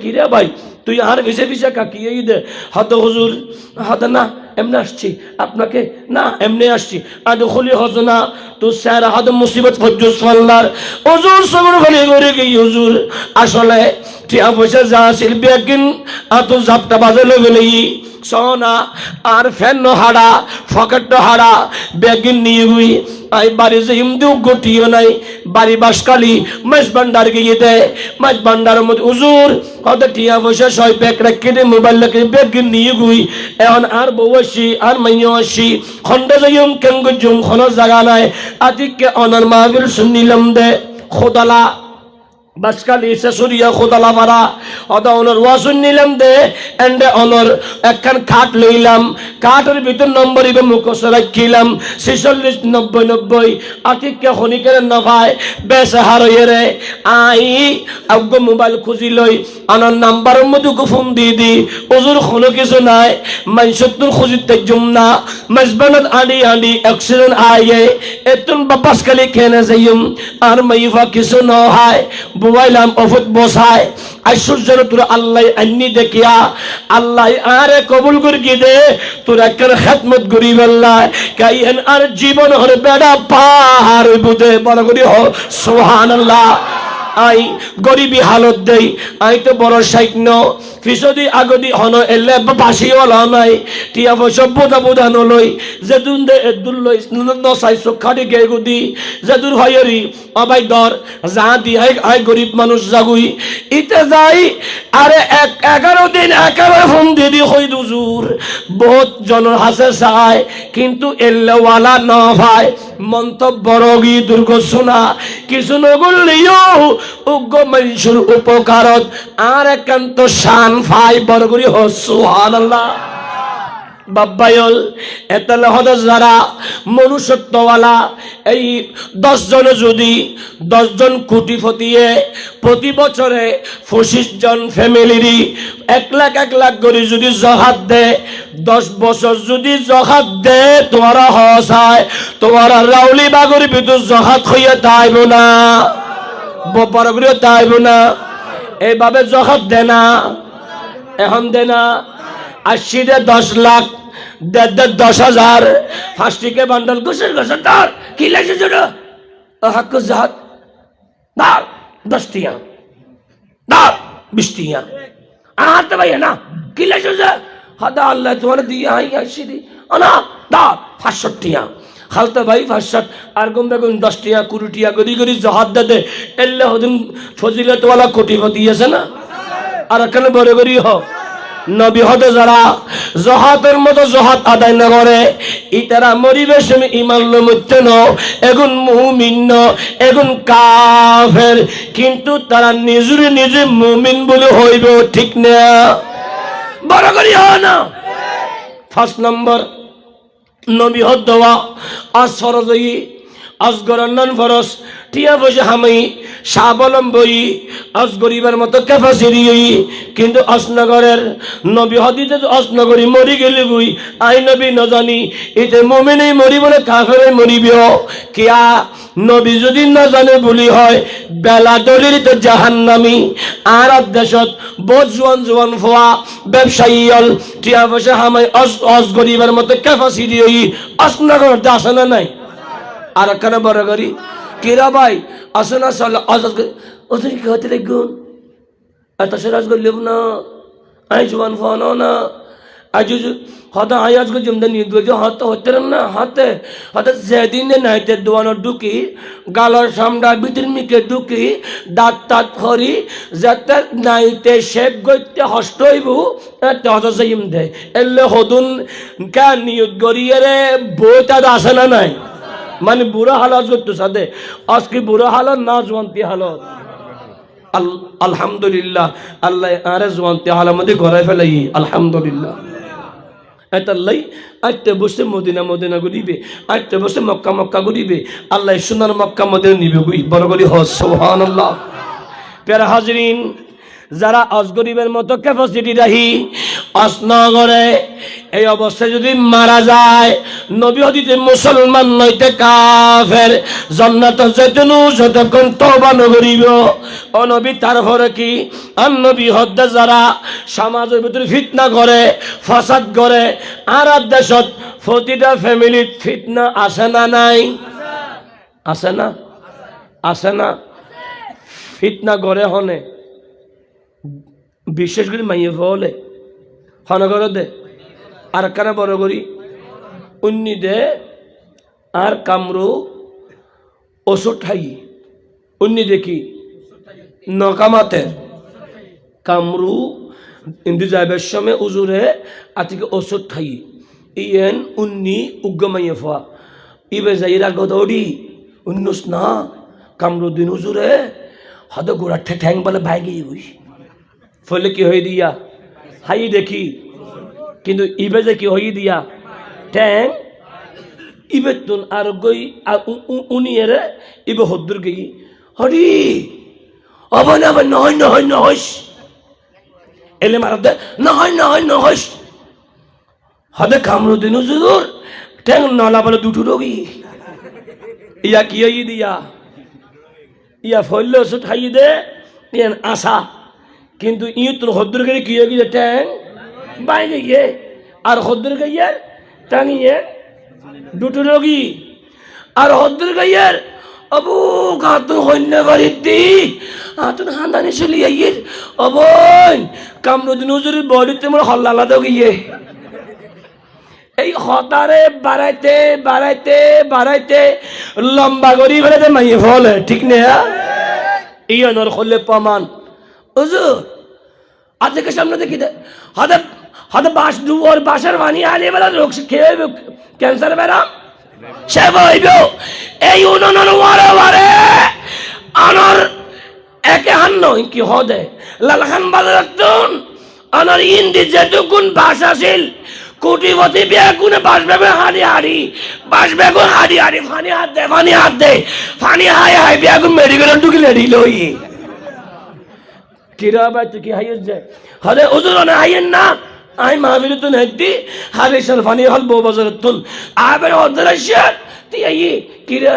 কি রে ভাই তুই আর ফিসে কাকিয়ে দে হত হুজুর হত না এমনি আসছি আপনাকে না এমনি আসছি আদখলি হজ না তো স্যার হাত মুসিবত ফজ্জুস আল্লাহর হুজুর সবর বলি করে কি হুজুর আসলে টিয়া পয়সা যা ছিল বেকিন আত জাপটা বাজালো গেলেই সোনা আর ফ্যান হাড়া ফকেট হাড়া বেগিন নিয়ে গুই আই বাড়ি যে হিমদু গটিও নাই বাড়ি বাসকালি মাছ ভান্ডার গিয়ে দেয় মাছ ভান্ডারের মধ্যে হুজুর কত টিয়া পয়সা 6 প্যাক রেখে দে মোবাইল রেখে বেগিন নিয়ে গুই এখন আর বউ আসি আর মাইয়া আসি খন্ড যাইম কেঙ্গ খন জায়গা নাই আতিকে অনার মাহবিল শুনিলাম দে খোদালা বাসকালি শেষরিয়া খোদালা মারা অদা অনর ওয়াসুন নিলাম দে এন্ডে অনর একখান খাট লইলাম খাটের ভিতর নম্বর ইবে মুখস্থ রাখিলাম 46 90 90 আতিকে খনিকের নভাই বেসাহার হইরে আই আগ্গ মোবাইল খুঁজি লই আনার নাম্বার মধ্যে ফোন দি ওজুর কোনো কিছু নাই মাইসত্তর খুঁজিতে জুমনা মজবানত আডি আডি অ্যাক্সিডেন্ট আইয়ে এতুন বাসকালি খেনে যাইম আর মাইফা কিছু নহায় বুয়াইলাম অফত বসায় আইসুর তোর আল্লাহ আন্নি দেখিয়া আল্লাহ আরে কবুল করি দে তোর একটা খেদমত করি বেল্লা কাইন আর জীবন হর বেড়া পার বুঝে বড় করি হ সুবহানাল্লাহ আই গরিবী হালত দেই আই তো বড় সাইন্য ফিসদি আগদি হন এলে বাসি ওলা নাই টিয়া পয়সা বোধা নলই যেদুন দে এদুল লই নসাই সুখাড়ি গে গুদি যেদুর হয়রি অবাই দর যা দি আই গরিব মানুষ জাগুই ইতে যাই আরে 11 দিন 11 ফোন দি হই দুজুর বহুত জনের হাসে চায় কিন্তু এল্লেওয়ালা ন ভাই মন্তব্য রোগী দুর্ঘটনা কিছু নগলিও উগ্র মানুষের উপকারত আর একান্ত শান ফাই বরগুরি হ সুবহানাল্লাহ বাব্বায়ল এতলে হদ যারা মনুষ্যত্বওয়ালা এই 10 জন যদি 10 জন কোটিপতিয়ে প্রতি বছরে 25 জন ফ্যামিলিরই 1 লাখ করে যদি জকাত দে 10 বছর যদি জকাত দে তোমারা হসায় তোমারা রাউলি বাগর ভিতর জকাত হইয়া তাইব না বরগুরি তাইব না এইভাবে জকাত দে না এখন দে না 80 দে 10 লাখ 10,000 ফাস্টিকে বান্ডাল গোসের গোসের দার কি লাগছে জোর হক জাত দার 10 টিয়া দার 20 টিয়া আতে ভাই না কি লাগছে যে হাদা আল্লাহ তোমার দিয়া আই আসি দি না দার 500 টিয়া খালতে ভাই 500 আর গুম বেগুন 10 টিয়া 20 টিয়া গরি জহাদ দে এল্লে হদিন ফজিলত ওয়ালা কোটিপতি আছে না আর কেন বড় গরি হ নবী হতে যারা জহাতের মতো জহাত আদায় না করে ইতারা মরিবে সময় ইমান লমতে ন এগুন মুমিন ন এগুন কাফের কিন্তু তারা নিজে মুমিন বলে হইবে ঠিক না বড় করি হয় না ফার্স্ট নাম্বার নবী হত দেওয়া আজ ফরজই আজ গরন্নন ফরজ টিয়া বসে হামাই স্বাবলম্বী আজ গরিবের মতো ক্যাপাসিটি কিন্তু অসনগরের নবী হদিতে অসনগরী মরি গেলে বই আই নবী ন জানি এতে মুমিনেই মরিব না কাফেরে মরিব কিয়া নবী যদি না জানে বলি হয় বেলা দলিত জাহান্নামী আর দেশত বহুত জোয়ান ফোয়া ব্যবসায়ী হল টিয়া বসে হামাই অস গরিবের মতো ক্যাপাসিটি অসনগর আসে না নাই আর কেন বড় করি কিরা ভাই আসে না চল ওদের কি হতে দেখুন এত সেরাজ করলে না আই জোয়ান ফোন না আজ হয়তো আই আজকে জমদা নিয়ে দুয়ে হতে হতে না হাতে হয়তো যেদিন নাইতে দোয়ানোর ঢুকি গালার সামটা ভিতর মিকে ঢুকি দাঁত খরি যাতে নাইতে শেপ গইতে হষ্ট হইব এতে হত যাইম দে এলে হদুন কা নিয়ত গড়িয়ে রে বইটা আসে না নাই মানে বুড়া হালত করতো সাথে আজকে বুড়া হালত না জোয়ান্তি হালত আলহামদুলিল্লাহ আল্লাহ আরে জোয়ান্তি হালত মধ্যে ঘরে ফেলাই আলহামদুলিল্লাহ এটাল্লাই আইতে বসে মদিনা ঘুরিবে আইতে বসে মক্কা ঘুরিবে আল্লাহ সোনার মক্কা মদিনা নিবে বড় করি হজ সুবহানাল্লাহ প্যারা হাজরিন যারা অজগরিবের মতো ক্যাপাসিটি রাখি অসনগরে এই অবস্থায় যদি মারা যায় নবী হদিতে মুসলমান নইতে কাফের জান্নাত যেতেনু যতক্ষণ তওবা নগরিব ও নবী তারপরে কি আর নবী হদ্দে যারা সমাজের ভিতরে ফিতনা করে ফাসাদ করে আর দেশত প্রতিটা ফ্যামিলির ফিতনা আসে না নাই আসে না ফিতনা করে হনে বিশেষ করে মাইয়ে ফলে হনগর দে আর কানে বড় করি উন্নি দে আর কামরু ওষুধ ঠাই উন্নি দেখি নকামাতে কামরু ইন্দু যাইবার সময় উজুরে আতিকে ওষুধ ঠাই ইয়েন উন্নি উগ্র মাইয়ে ফা ইবে যাইরা গদৌড়ি উন্নুস না কামরু দিন উজুরে হয়তো গোড়ার ঠ্যাং বলে ভাইগে বুঝ ফলে কি হয়ে দিয়া হাই দেখি কিন্তু ইবে যে কি হয়ে দিয়া ঠ্যাং ইবে তুন আর গই উনি এরে ইবে হদ্দুর গই হরি অবন আবার নহয় নহয় নহস এলে মারা দে নহয় নহয় নহস হদে কামরুদ্দিন হুজুর ঠ্যাং নলা বলে দুটো রোগী ইয়া কি হয়ে দিয়া ইয়া ফলে ওষুধ খাইয়ে দে ইয়ান আশা কিন্তু ই তোর হদ্দুর গেলে কি হয়ে গিয়ে ট্যাং বাইরে গিয়ে আর হদ্দুর গাইয়ার টাঙিয়ে দুটো রোগী আর হদ্দুর গাইয়ার অবু গাতুন হইন্য বাড়ির দি আতুন হান্দানি চলি আইয়ের অবন কামরুদ্দিন হুজুরের বডিতে মোর হল্লা আলাদা গিয়ে এই হতারে বাড়াইতে বাড়াইতে বাড়াইতে লম্বা করি ফেলে মাইয়ে ফলে ঠিক নেয়া এই অনর হলে প্রমাণ হুজুর আজকে সামনে দেখি দে হদে হদে বাস দুয়ার বাসার বানি আলে বেলা রোগ খেয়ে ক্যান্সার বেরা সে বইব এই উনন ওয়ারে ওয়ারে আনর একে হান্ন কি হদে লালখান বাজারতুন আনর ইন্দি যেটুকুন বাসা ছিল কোটিপতি বেগুনে বাসবে হাড়ি হাড়ি বাসবে গো হাড়ি হাড়ি ফানি হাত দে ফানি হাত দে ফানি হাই হাই বেগুন মেডিকেল ঢুকি লেডি লই কিরা বাই তুই কি হাইয়ের যায় হলে হুজুর না হাইয়ের না আই মাহবিল তুন হেদি হারে সলফানি হল বো বাজার তুন আবার ওদের শত তুই আই কিরা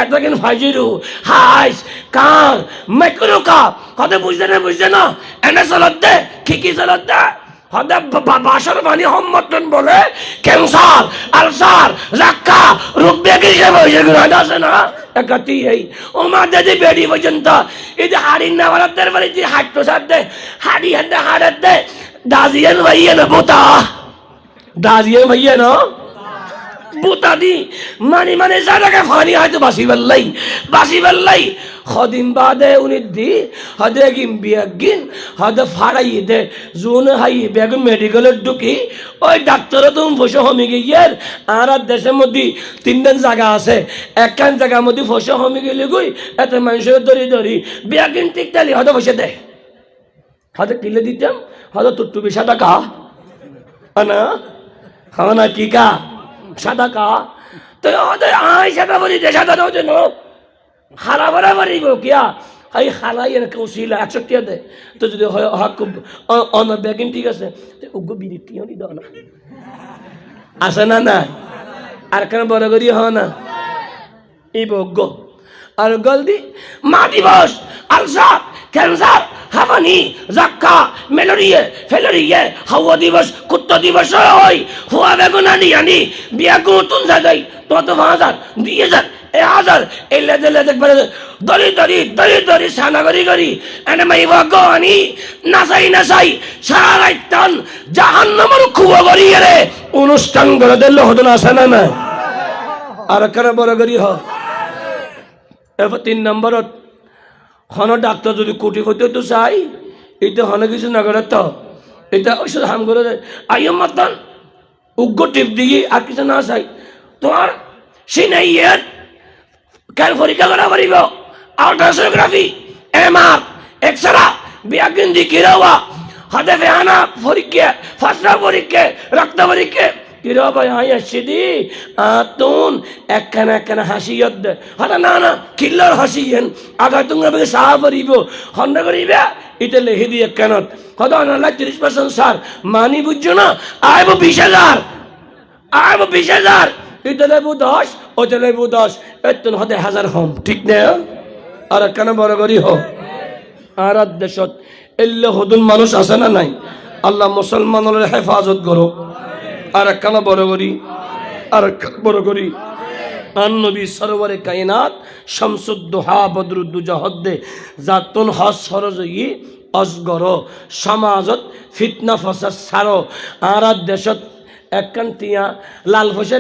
এতকিন ফাজিরু হাইস কার মেকরুকা হতে বুঝতে না এনে চলত দে কি চলত দে হতে বাসার বানি হম্মতন বলে ক্যান্সার আলসার রাক্কা রোগ ব্যাধি হিসেবে আছে না একাতি এই ওমার দাদি বেড়ি পর্যন্ত এই যে হাড়ির না বাড়াতে পারে যে হাঁটতো সার দে হাড়ি হাতে হাড়ার দে দাজিয়ান ভাইয়া না বোতা দাজিয়ান ভাইয়া না বোতা দি মানে যারাকে ফানি হয়তো বাসি বেল্লাই খদিন বাদে উনি দি হদে গিম বিয়াগিন হদে ফাড়াই দে জুন হাই বেগুন মেডিকেলের ঢুকি ওই ডাক্তারও তুমি বসে হমি গিয়ে আর দেশের মধ্যে তিনজন জায়গা আছে একখান জায়গার মধ্যে বসে হমি গেলে গুই এত মানুষের ধরি বিয়াগিন ঠিক তালি হদে বসে দে হদে কিলে দিতাম হদে টুটুবি সাদা কা না খাওয়া না কি কা সাদা কা তো হদে আই সাদা বলি দে সাদা দাও যেন হারা বরাবর কিয়া এই হালাই এনে কৌশিল 100 টাকা দে তো যদি হক অন ব্যাগিন ঠিক আছে উগ্র বিড়ি টিও নি দাও না আসে না না আর কেন বড় করি হ না এই বগ্য আর গলদি মা দিবস আলসার ক্যান্সার হাবানি জাক্কা ম্যালেরিয়া ফেলেরিয়া হাওয়া দিবস কুত্তা দিবস হয় হুয়া বেগুন আনি বিয়া গুতুন যাই তত 5000 2000 1000 এই লেদে দেখবে দরি সানাগরি করি এনে মাইবা গনি নাসাই সারা টান জাহান্নামের খুয়া করি রে অনুষ্ঠান করে দিল হতো না সানা না আর কেন বড় করি হ এবার 3 নম্বরত হন ডাক্তার যদি কোটি হইতে তো চাই এটা হন কিছু না করে তো এটা ওষুধ হাম করে আইও মতন উগ্র টিপ দিয়ে আর কিছু না চাই তোমার সেই নাই ইয়ার কেন পরীক্ষা করা পারিব আল্ট্রাসোনোগ্রাফি এমআর এক্সরা বিয়াগিন দি কিরাওয়া হাতে ফেহানা পরীক্ষা ফাসরা পরীক্ষা রক্ত পরীক্ষা কিরা ভাই আই আসছি দি আতুন একখানা হাসিয়ত দে হাতে না কিল্লার হাসিয়েন আগে তোমরা বেগে সাহা পারিব হন্ডা করিবে এটা লেখে দিয়ে কেনত হয়তো অনালা 30% সার মানি বুঝছো না আইব 20,000 এটা লেবু 10 ওটা লেবু 10 এত হতে 1000 হম ঠিক না আর কেন বড় করি হো আর দেশত এল্লে হদুন মানুষ আছে না নাই আল্লাহ মুসলমানের হেফাজত করো আর কেন বড় করি আর নবী সরওয়ারে কায়নাত শামসুদ্দোহা বদরুদ্দুজা হদ্দে জাতুন হস সরজয়ী অজগর সমাজত ফিতনা ফসাদ সারো আর দেশত একখান টিয়া লাল ফসে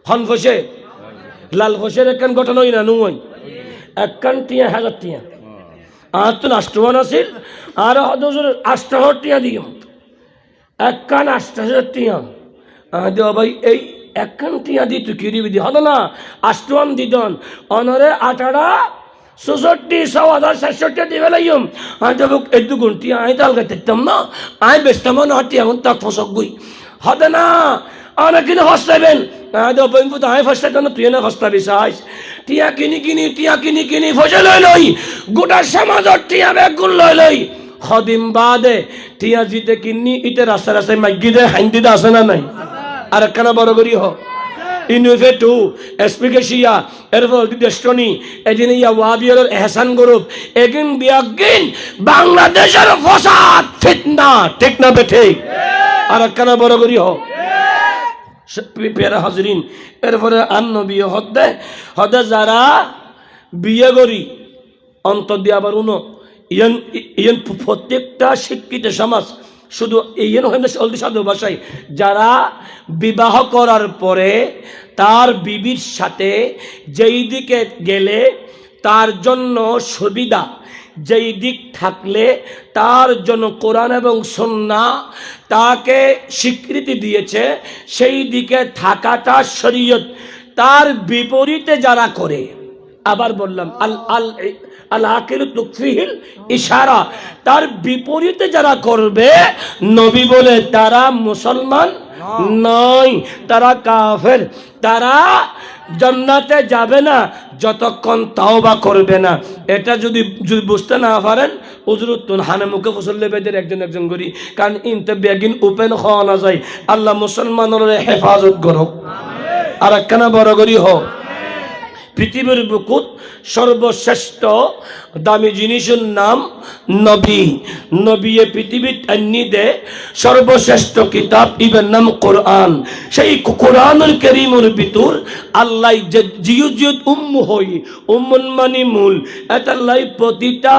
হন ফসে লাল ফসের একখান গঠন হই না নুই একখান টিয়া 1000 টিয়া আর তো রাষ্ট্রবান আছিল আর হদজুর 800 টিয়া দিম একখান 800 টিয়া দেওয়া ভাই এই একখান টিয়া দি তুই কিরি বিধি হতো না 8 দিদন অনরে 8 64,700 দিবে লাইম আমি যাব একটু গুনটি আমি তাল গাইতাম না আমি বেচতাম না হাতি এখন তাক ফসক গই হবে না অনেক কিন্তু হস্তাবেন আমি ফসতাইতাম না তুই না হস্তাবি চাইছ টিয়া কিনি ফসে লই গোটা সমাজত টিয়া বেগুন লই সদিন বাদে টিয়া জিতে কিনি ইতে রাস্তায় মাইগি দে হাইন্দি দে আছে না নাই আর একখানা বড় করি হ ইনভেটু এসপিকেশিয়া এরপর দেশটনি এদিন ইয়া ওয়াবিয়র এহসান গ্রুপ এগিন বিয়াগিন বাংলাদেশের ফসাদ ফিতনা ঠিক না বেঠে আর একখানা বড় করি হ পেরা হাজরিন এরপরে আন নবী হদে যারা বিয়ে করি অন্তর দিয়ে আবার উনো ইয়ান প্রত্যেকটা শিক্ষিত সমাজ শুধু ইয়ান হয় না সাধু ভাষায় যারা বিবাহ করার পরে তার বিবির সাথে যেই দিকে গেলে তার জন্য সুবিধা যেই দিক থাকলে তার জন্য কোরআন এবং সুন্নাহ তাকে স্বীকৃতি দিয়েছে সেই দিকে থাকাটা শরীয়ত তার বিপরীতে যারা করে আবার বললাম আল আকিলু তুকফিহিল ইশারা তার বিপরীতে যারা করবে নবী বলে তারা মুসলমান নয় তারা কাফের তারা জান্নাতে যাবে না যতক্ষণ তাওবা করবে না এটা যদি বুঝতে না পারেন উজরুতুন হানে মুখে ফসলে বেদের একজন করি কারণ ইনতে বেগিন ওপেন হওয়া না যায় আল্লাহ মুসলমানের হেফাজত করুক আর একখানা বড় করি হোক পৃথিবীর বুকুত সর্বশ্রেষ্ঠ দামি জিনিসের নাম নবী পৃথিবীর আন্নিদে সর্বশ্রেষ্ঠ কিতাব ইবের নাম কোরআন সেই কোরআনুল কারীমের ভিতর আল্লাহ যে জিয়ুত হই উম্মুন মানি মূল এটাল্লাই প্রতিটা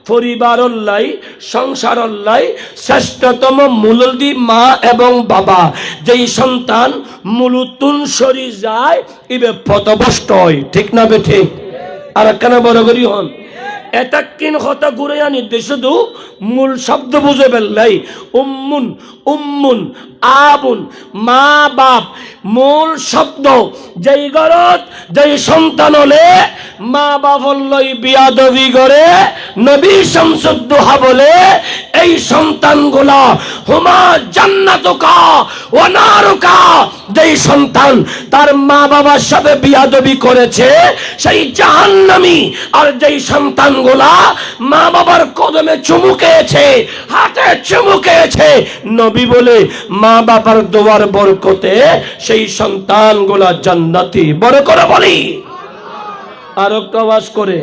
পরিবারল্লাই সংসারল্লাই শ্রেষ্ঠতম মূলদি মা এবং বাবা যেই সন্তান মূলতুন সরি যায় ইবে পথভ্রষ্ট হয় ঠিক না বে ঠিক আর একখানা বড় করি হন এটা কিন কথা ঘুরে নির্দেশ শুধু মূল শব্দ বুঝে ফেললাই উম্মুন আবুন মা বাপ মূল শব্দ যেই গরত যেই সন্তান হলে মা বাপ লই বিয়াদবি করে নবী শামসুদ্দোহা বলে এই সন্তানগুলা হুমা জান্নাতুকা ওয়া নারুকা যেই সন্তান তার মা বাবার সাথে বিয়াদবি করেছে সেই জাহান্নামী আর যেই সন্তানগুলা মা বাবার কদমে চুমু খেয়েছে হাতে চুমু খেয়েছে নবী বলে মা বাবার দোয়ার বরকতে সেই সন্তানগুলা জান্নাতি বড় করে বলি আর একটু আওয়াজ করে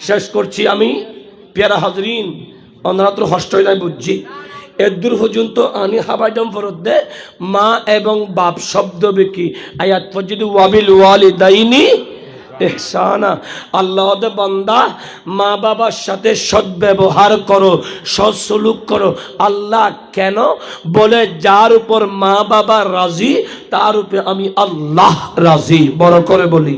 শেষ করছি আমি পেয়ারা হাজরিন অন্যত্র হষ্ট হইলাই বুঝছি এদূর পর্যন্ত আনি হাবাইদম ফরত দে মা এবং বাপ শব্দ বেকি আয়াত পর্যন্ত ওয়াবিল ওয়ালিদাইনি ইহসানা আল্লাহ দে বান্দা মা বাবার সাথে সদ্ব্যবহার করো সৎ সলুক করো আল্লাহ কেন বলে যার উপর মা বাবা রাজি তার উপরে আমি আল্লাহ রাজি বড় করে বলি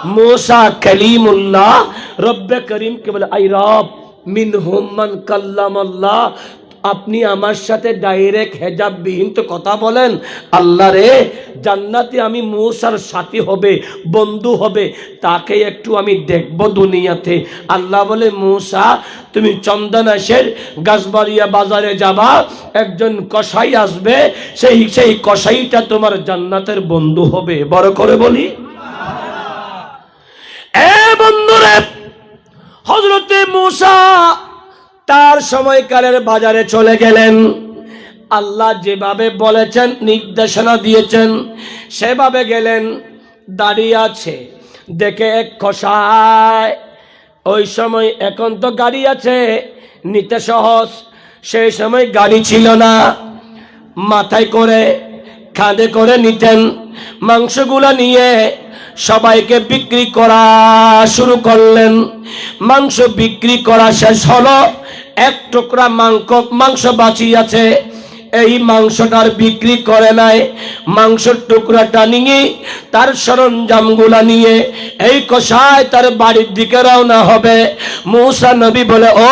मूसा कलीमुल्लाह रब्बे करीम के बोले आई रब मिनहुम मन कल्लामल्लाह আপনি আমার সাথে ডাইরেক্ট হেজাব বিহীন তো কথা বলেন আল্লাহ রে জান্নাতে আমি মূসার সাথী হবে বন্ধু হবে তাকে একটু আমি দেখব দুনিয়াতে আল্লাহ বলে মূসা তুমি চন্দনাশের গাছবাড়িয়া বাজারে যাবা একজন কসাই আসবে সেই কসাইটা তোমার জান্নাতের বন্ধু হবে বড় করে বলি এ বন্ধুরে হযরতে মূসা তার সময়কালের বাজারে চলে গেলেন আল্লাহ যেভাবে বলেছেন নির্দেশনা দিয়েছেন সেভাবে গেলেন দাঁড়িয়ে আছে দেখে এক কসাই ওই সময় এখন তো গাড়ি আছে নিতে সহজ সেই সময় গাড়ি ছিল না মাথায় করে কাঁধে করে নিতেন মাংসগুলো নিয়ে সবাইকে বিক্রি করা শুরু করলেন মাংস বিক্রি করা শেষ হলো এক টুকরা মাংস বাকি আছে এই মাংসটার বিক্রি করে নাই মাংসের টুকরাটা নিয়ে তার সরঞ্জামগুলা নিয়ে এই কসাই তার বাড়ির দিকে রওনা হবে মূসা নবী বলে ও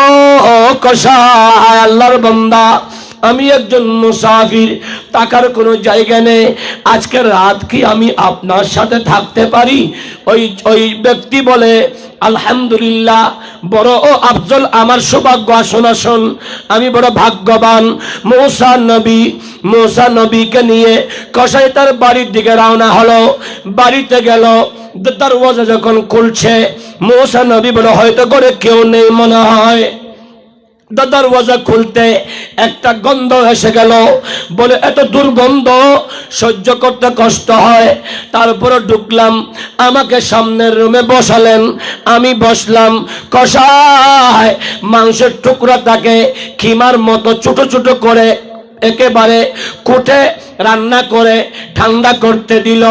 কসাই আল্লাহর বান্দা আমি একজন মুসাফির, টাকার কোনো জায়গা নেই, আজকে রাত কি আমি আপনার সাথে থাকতে পারি? ওই ব্যক্তি বলে, আলহামদুলিল্লাহ, বড় ও আফজল, আমার সৌভাগ্য, আসুন আসুন, আমি বড় ভাগ্যবান। মূসা নবীকে নিয়ে কসাই তার বাড়ির দিকে রওনা হলো। বাড়িতে গেল, দরওয়াজা যখন খুলছে, মূসা নবী বলে হয়তো করে কেউ নেই মনে হয়। দরওয়াজা খুলতে একটা গন্ধ এসে গেল, বলে এত দুর্গন্ধ সহ্য করতে কষ্ট হয়, তারপরে ঢুকলাম। আমাকে সামনের রুমে বসালেন, আমি বসলাম। কষায় মাংসের টুকরাটাকে কিমার মতো ছোট ছোট করে একেবারে কুটে রান্না করে ঠান্ডা করতে দিল।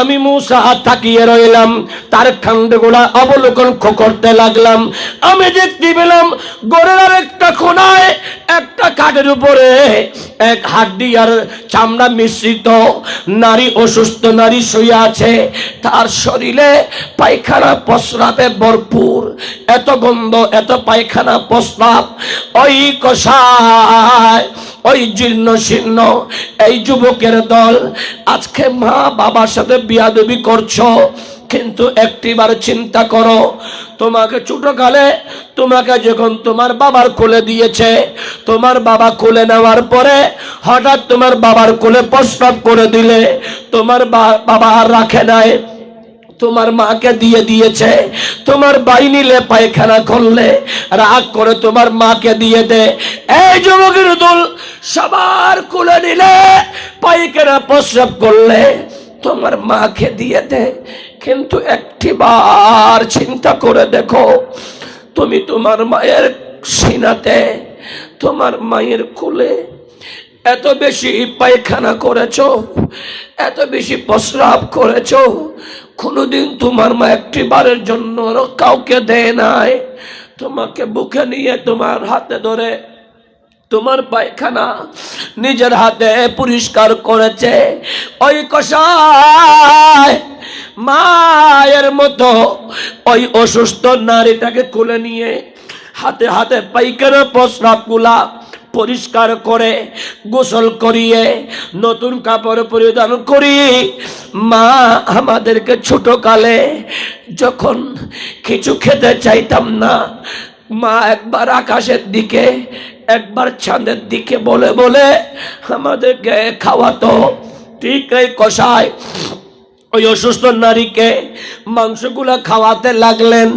আমি মূসা তাকিয়ে রইলাম, তার খান্ডগুলা অবলোকন করতে লাগলাম। আমি দেখতে পেলাম গড়ের আরেকটা কোনায় একটা কাঠের উপরে এক হাড্ডি আর চামড়া মিশ্রিত নারী, অসুস্থ নারী শুয়ে আছে। তার শরীরে পায়খানা প্রস্রাবে ভরপুর, এত গন্ধ, এত পায়খানা প্রস্রাব। ওই কষায়, ওই জীর্ণ শীর্ণ এই যুবকের দল, আজকে মা বাবার সাথে বিয়াদবি করছো, কিন্তু একটিবার চিন্তা করো, তোমাকে ছোটকালে তোমাকে যখন তোমার বাবার কোলে দিয়েছে, তোমার বাবা কোলে নেওয়ার পরে হঠাৎ তোমার বাবার কোলে প্রস্রাব করে দিলে, তোমার বাবা আর রাখে নাই, তোমার মাকে দিয়ে দিয়েছে। তোমার ভাই নিলে পায়খানা করলে রাগ করে তোমার মাকে দিয়ে দে। এই যুবকের দল সবার কোলে নিলে পায়খানা প্রস্রাব করলে তোমার মাকে দিয়ে দে, কিন্তু একটিবার চিন্তা করে দেখো, তুমি তোমার মায়ের সিনাতে, তোমার মায়ের কোলে এত বেশি পায়খানা করেছো, এত বেশি প্রস্রাব করেছো, কোনদিন তোমার মা একটিবারের জন্য কাউকে দেয় নাই। তোমাকে বুকে নিয়ে তোমার হাতে ধরে তোমার পায়খানা নিজের হাতে পরিষ্কার করেছে। ওই কষায় মায়ের মতো ওই অসুস্থ নারীটাকে কোলে নিয়ে হাতে হাতে পায়খানা প্রস্রাব গুলা পরিষ্কার করে, গোসল করিয়ে, নতুন কাপড় পরিধান করিয়ে, মা আমাদেরকে ছোটকালে যখন কিছু খেতে চাইতাম না, মা একবার আকাশের দিকে একবার চাঁদের দিকে বলে বলে আমাদেরকে খাওয়াতো। ঠিক এই কষায় ওই অসুস্থ নারীকে মাংসগুলা খাওয়াতে লাগলেন।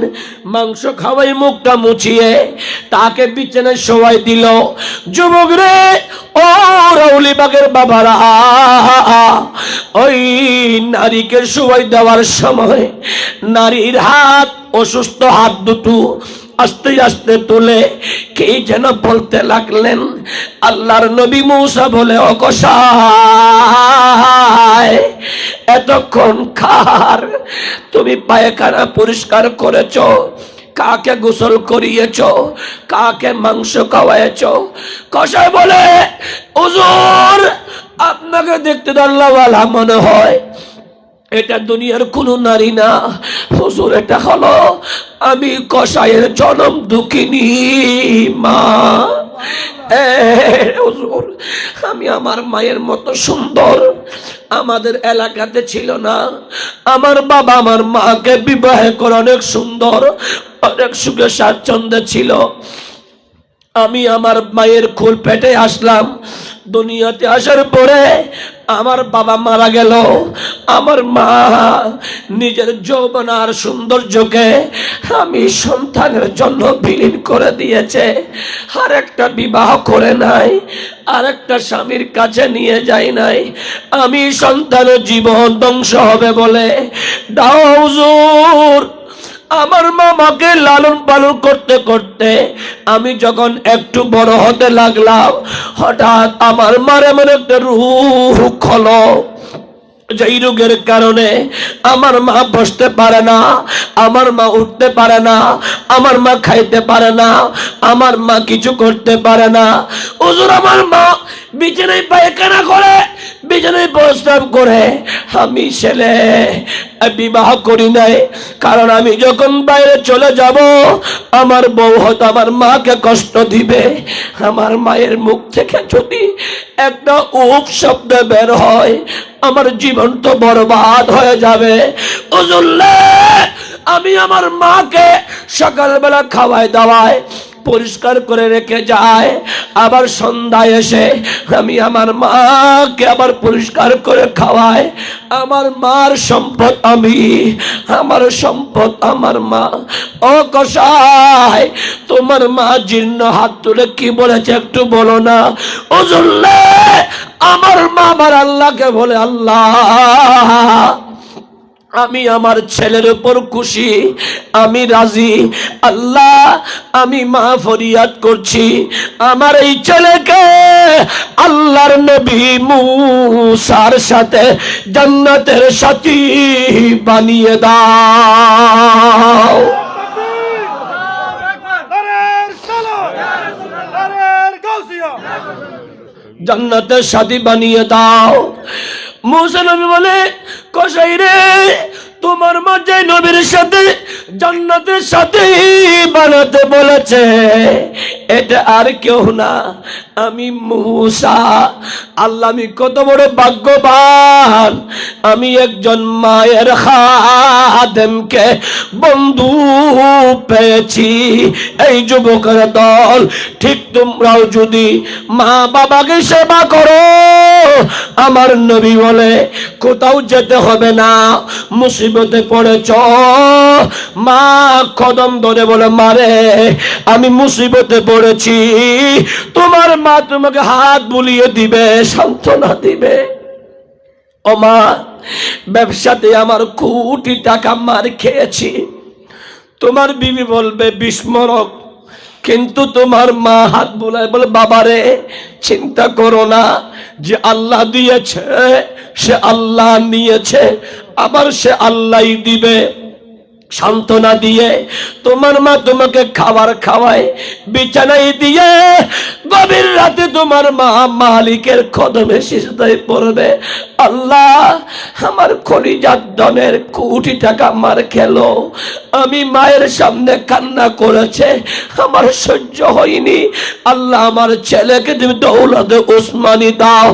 মাংস খাওয়াই মুখটা মুছিয়ে তাকে বিছানায় শোয়াই দিল। যুবক রে, ও রাউলিবাগের বাবারা, ওই নারীকে শোয়াই দেওয়ার সময় নারীর হাত, অসুস্থ হাত দুটো আস্তে আস্তে তুলে কে যেন বলতে লাগলেন, আল্লাহর নবী মূসা বলে, ও কষায়, এতক্ষণ কার তুমি পায়খানা পরিষ্কার করেছ, কাকে গোসল করিয়েছ, কাকে মাংস খাওয়াইছ? কষায় বলে, হুজুর, আপনাকে দেখতে আল্লাহওয়ালা মনে হয়, এটা দুনিয়ার কোন নারী না হুজুর, এটা হলো আমি কসাইয়ের জনম দুঃখিনী মা। হুজুর, আমি আমার মায়ের মতো সুন্দর আমাদের এলাকাতে ছিল না। আমার বাবা আমার মাকে বিবাহ করে অনেক সুন্দর, অনেক সুখে স্বাচ্ছন্দ্যে ছিল। আমি আমার মায়ের কোল পেটে আসলাম। দুনিয়াতে আসার পরে আমার বাবা মারা গেল। আমার মা নিজের যৌবন আর সৌন্দর্যকে আমি সন্তানের জন্য বিলীন করে দিয়েছে। আর একটা বিবাহ করে নাই, আর একটা স্বামীর কাছে নিয়ে যাই নাই। আমি সন্তানের জীবন ধ্বংস হবে বলে দাও হুজুর। আমার মামাকে লালন পালন করতে করতে আমি যখন একটু বড় হতে লাগলাম, হঠাৎ আমার মার এমন একটা রোগ হলো, যেই রোগের কারণে আমার মা বসতে পারে না, আমার মা উঠতে পারে না, আমার মা খাইতে পারে না, আমার মা কিছু করতে পারে না। হুজুর, আমার মা বিছানায় পায়খানা করে, বিছানায় প্রস্তাব করে আমি ছেলে বিবাহ করি নাই, কারণ আমি যখন বাইরে চলে যাব আমার বউ হয়তো আমার মাকে কষ্ট দিবে। আমার মায়ের মুখ থেকে যদি একটা উপ শব্দ বের হয় আমার জীবন তো বরবাদ হয়ে যাবে। হুজুর, আমি আমার মাকে সকালবেলা খাওয়ায় দাওয়ায় পরিষ্কার করে রেখে যায়, আবার সন্ধ্যায় এসে আমি আমার মাকে আবার পরিষ্কার করে খাওয়াই। আমার মার সম্পদ আমি, আমার সম্পদ আমার মা। ও কসাই, তোমার মা জীর্ণ হাত তুলে কি বলেছে একটু বলো না। হুজুর, আমার মা আমার আল্লাহকে বলে, আল্লাহ আমি আমার ছেলের উপর খুশি, আমি রাজি। আল্লাহ, আমি মা ফরিয়াদ করছি আমার এই ছেলেকে আল্লাহর নবী মুসার সাথে জান্নাতের সাথী বানিয়ে দাও। জান্নাতের সাথী বানিয়ে দাও। মুসা নবী বলে, কসাই রে, তোমার মা যে নবীর সাথে জান্নাতের সাথে বানাতে বলেছে এটা আর কেউ না, আমি মুসা। আল্লাহ, আমি কত বড় ভাগ্যবান, আমি একজন মায়ের খাদেমকে বন্ধু পেয়েছি। এই যুবকের দল, ঠিক তোমরাও যদি মা বাবাকে সেবা করো, আমার নবী বলে কোথাও যেতে হবে না। মুসিবতে পড়েছ, মা কদম ধরে বলে, মারে আমি মুসিবতে পড়েছি, তোমার মা তোমাকে হাত বুলিয়ে দিবে, সান্ত্বনা দিবে। ও মা, ব্যবসাতে আমার কোটি টাকা মার খেয়েছি, তোমার বিবি বলবে বিস্মরক, কিন্তু তোমার মা হাত বুলায় বলে, বাবারে চিন্তা করো না, যে আল্লাহ দিয়েছে সে আল্লাহ নিয়েছে, আবার সে আল্লাহই দিবে। সান্ত্বনা দিয়ে তোমার মা তোমাকে খাবার খাওয়ায়, বিছানায় দিয়ে গভীর রাতে তোমার মা মালিকের কদমে সিজদায় পড়বে। আল্লাহ, আমার কলিজার ধনের কোটি টাকা মার খেলো, আমি মায়ের সামনে কান্না করেছে, আমার সহ্য হয়নি। আল্লাহ, আমার ছেলেকে তুমি দৌলতে উসমানী দাও।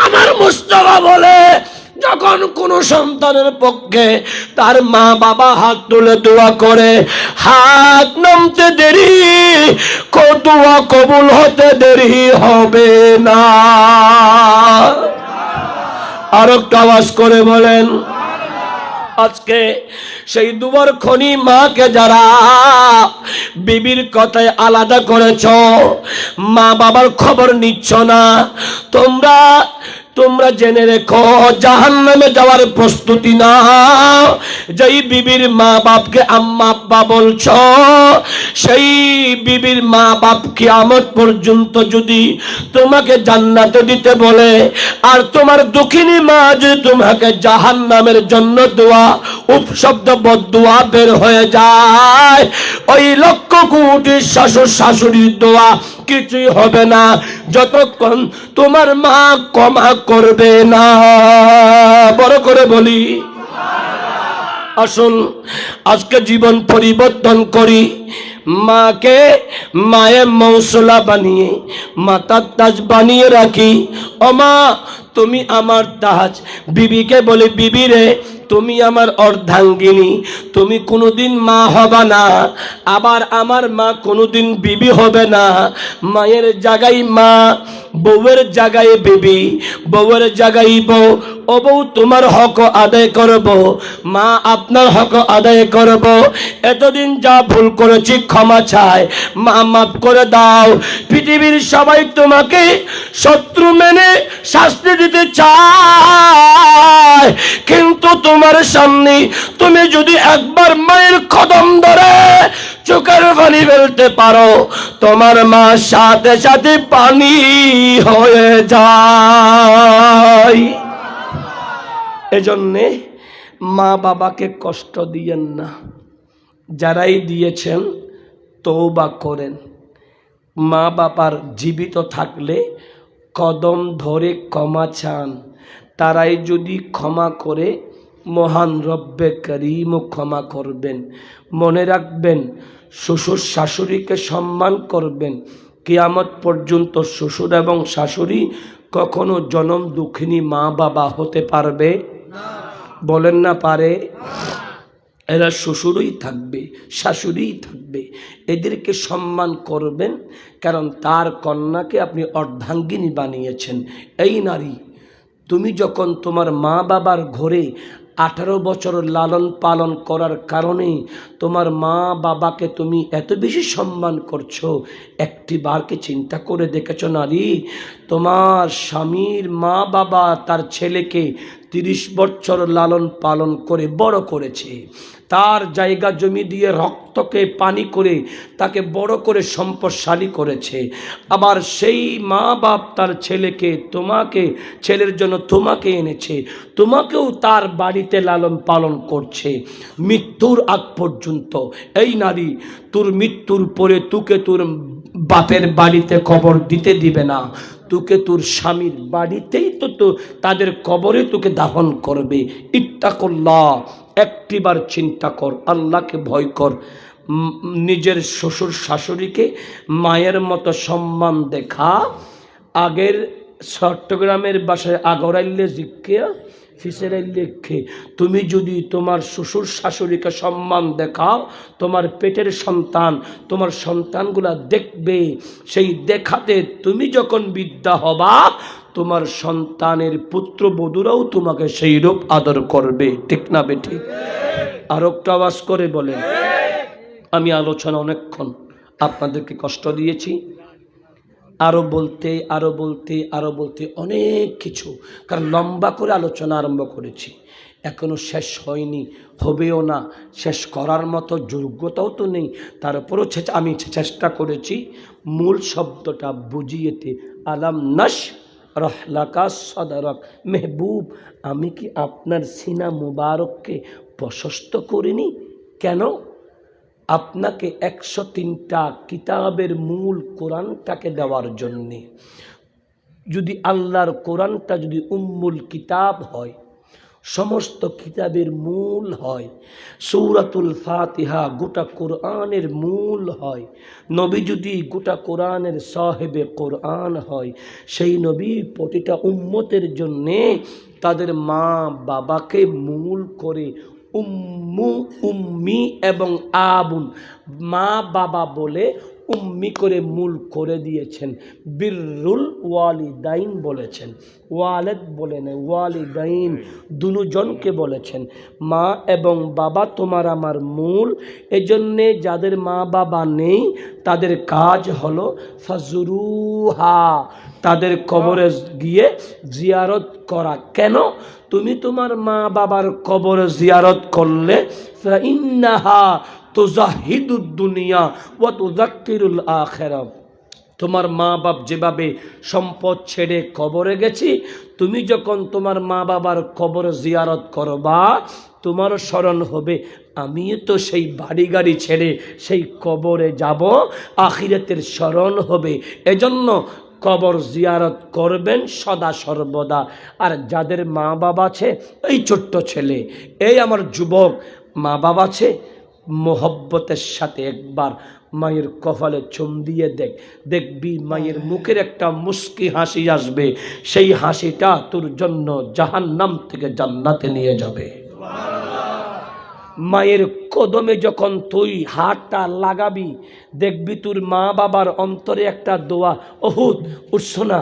আমার মুস্তাফা বলে, যখন কোন সন্তানের পক্ষে তার মা বাবা হাত তুলে দোয়া করে, হাত নামতে দেরি, দোয়া কবুল হতে দেরি হবে না। আর একটা আওয়াজ করে বলেন, আজকে সেই দুবার খনি মাকে যারা বিবির কথায় আলাদা করেছ, মা বাবার খবর নিচ্ছ না, তোমরা জেনে রেখো জাহান্নামে যাওয়ার প্রস্তুতি নাও। যেই বিবির মা বাপকে আম্মা আব্বা বলছো, সেই বিবির মা বাপ কিয়ামত পর্যন্ত যদি তোমাকে জান্নাতে দিতে বলে, আর তোমার দুঃখিনী মা যদি তোমাকে জাহান্নামের জন্য দোয়া উপশব্দ বদদোয়া বের হয়ে যায়, ওই লক্ষ কোটি শাশুড় শাশুড়ির দোয়া কিছুই হবে না, যতক্ষণ তোমার মা ক্ষমা করবে না। বড় করে বলি, আসুন আজকে জীবন পরিবর্তন করি। মাকে মায়ের মৌসুলা বানিয়ে, মাতার তাজ বানিয়ে রাখি। ও মা, তুমি আমার তাজ। বিবিকে বলে, বিবি রে, তুমি আমার অর্ধাঙ্গিনী, তুমি কোনোদিন মা হবে না, আবার আমার মা কোনোদিন বিবি হবে না। মায়ের জায়গায় মা, বউয়ের জায়গায় বিবি, বউয়ের জায়গায় বউ। ও বউ, তোমার হক আদায় করব, মা আপনার হক আদায় করব। এতদিন যা ভুল করেছি ক্ষমা চাই, মা মাফ করে দাও। পৃথিবীর সবাই তোমাকে শত্রু মেনে শাস্তি দিতে চায়, কিন্তু তোমার সামনে তুমি যদি একবার মায়ের কদম ধরে চোখের পানি ফেলতে পারো, তোমার মা সাথে সাথে পানি হয়ে যায়। এজন্যে মা বাবাকে কষ্ট দিয়েন না, যারাই দিয়েছেন তওবা করেন। মা বাবার জীবিত থাকলে কদম ধরে ক্ষমা চান, তারাই যদি ক্ষমা করে মহান রব্বে করিমও ক্ষমা করবেন। মনে রাখবেন, শ্বশুর শাশুড়িকে সম্মান করবেন। কিয়ামত পর্যন্ত শ্বশুর এবং শাশুড়ি কখনো জনম দুঃখিনী মা বাবা হতে পারবে বলেন না পারে? এরা শ্বশুরই থাকবে, শাশুড়িই থাকবে। এদেরকে সম্মান করবেন, কারণ তার কন্যাকে আপনি অর্ধাঙ্গিনী বানিয়েছেন। এই নারী, তুমি যখন তোমার মা বাবার ঘরে 18 বছর লালন পালন করার কারণে তোমার মা বাবাকে তুমি এত বেশি সম্মান করছো, একটি বারকে চিন্তা করে দেখেছো নারী? তোমার স্বামীর মা বাবা তার ছেলেকে 30 বছর লালন পালন করে বড় করেছে, তার জায়গা জমি দিয়ে রক্তকে পানি করে তাকে বড় করে সম্পদশালী করেছে। আবার সেই মা বাপ তার ছেলেকে, তোমাকে, ছেলের জন্য তোমাকে এনেছে, তোমাকেও তার বাড়িতে লালন পালন করছে মৃত্যুর আগ পর্যন্ত। এই নারী, তোর মৃত্যুর পরে তোকে তোর বাপের বাড়িতে কবর দিতে দিবে না, তোকে তোর স্বামীর বাড়িতেই তো তাদের কবরে তোকে দাফন করবে। ইত্তাকুল্লাহ, একটিবার চিন্তা কর, আল্লাহকে ভয় কর। নিজের শ্বশুর শাশুড়িকে মায়ের মতো সম্মান দেখা। আগের চট্টগ্রামের বাসায় আগরাইলে জিজ্ঞে ফিসেরাইলে খে। তুমি যদি তোমার শ্বশুর শাশুড়িকে সম্মান দেখাও, তোমার পেটের সন্তান, তোমার সন্তানগুলা দেখবে। সেই দেখাতে তুমি যখন বিদ্যা হবা, তোমার সন্তানের পুত্রবধূরাও তোমাকে সেই রূপ আদর করবে। ঠিক না বেঠিক? আর একটা আওয়াজ করে বলেন। আমি আলোচনা অনেকক্ষণ আপনাদেরকে কষ্ট দিয়েছি, আরো বলতে অনেক কিছু, কারণ লম্বা করে আলোচনা আরম্ভ করেছি, এখনো শেষ হয়নি, হবেও না। শেষ করার মতো যোগ্যতাও তো নেই, তারপরও আমি চেষ্টা করেছি মূল শব্দটা বুঝিয়েতে। আলাম নাশ রহলাকা সদরক, মেহবুব, আমি কি আপনার সিনা মুবারককে প্রশস্ত করিনি? কেন? আপনাকে 103টা কিতাবের মূল কোরআনটাকে দেওয়ার জন্যে। যদি আল্লাহর কোরআনটা যদি উম্মুল কিতাব হয়, সমস্ত কিতাবের মূল হয়, সূরাতুল ফাতিহা গোটা কোরআনের মূল হয়, নবী যদি গোটা কোরআনের সাহেবে কোরআন হয়, সেই নবী প্রতিটা উম্মতের জন্যে তাদের মা বাবাকে মূল করে উম্মু, উম্মি এবং আবুন, মা বাবা বলে উম্মি করে মূল করে দিয়েছেন। বিররুল ওয়ালিদাইন বলেছেন, ওয়ালেদ বলেন, ওয়ালিদাইন দুজনকে বলেছেন। মা এবং বাবা তোমার আমার মূল। এজন্যে যাদের মা বাবা নেই তাদের কাজ হলো ফাজুরুহা, তাদের কবরে গিয়ে জিয়ারত করা। কেন? তুমি তোমার মা বাবার কবর জিয়ারত করলে ফাইন্নাহা তুজাহিদুদ দুনিয়া ওয়া তুযাক্কিরুল আখিরাহ, তোমার মা বাপ যেভাবে সম্পদ ছেড়ে কবরে গেছি, তুমি যখন তোমার মা বাবার কবর জিয়ারত করবা, তোমারও স্মরণ হবে আমিও তো সেই বাড়ি গাড়ি ছেড়ে সেই কবরে যাব, আখিরাতের স্মরণ হবে। এজন্য কবর জিয়ারত করবেন সদা সর্বদা। আর যাদের মা বাবা আছে, এই ছোট্ট ছেলে, এই আমার যুবক, মা বাবা আছে, মোহব্বতের সাথে একবার মায়ের কপালে চুম দিয়ে দেখবি মায়ের মুখের একটা মুস্কি হাসি আসবে। সেই হাসিটা তোর জন্য জাহান্নাম থেকে জান্নাতে নিয়ে যাবে। মায়ের কদমে যখন তুই হাতটা লাগাবি, দেখবি তোর মা বাবার অন্তরে একটা দোয়া, ওহুদ উঠছো না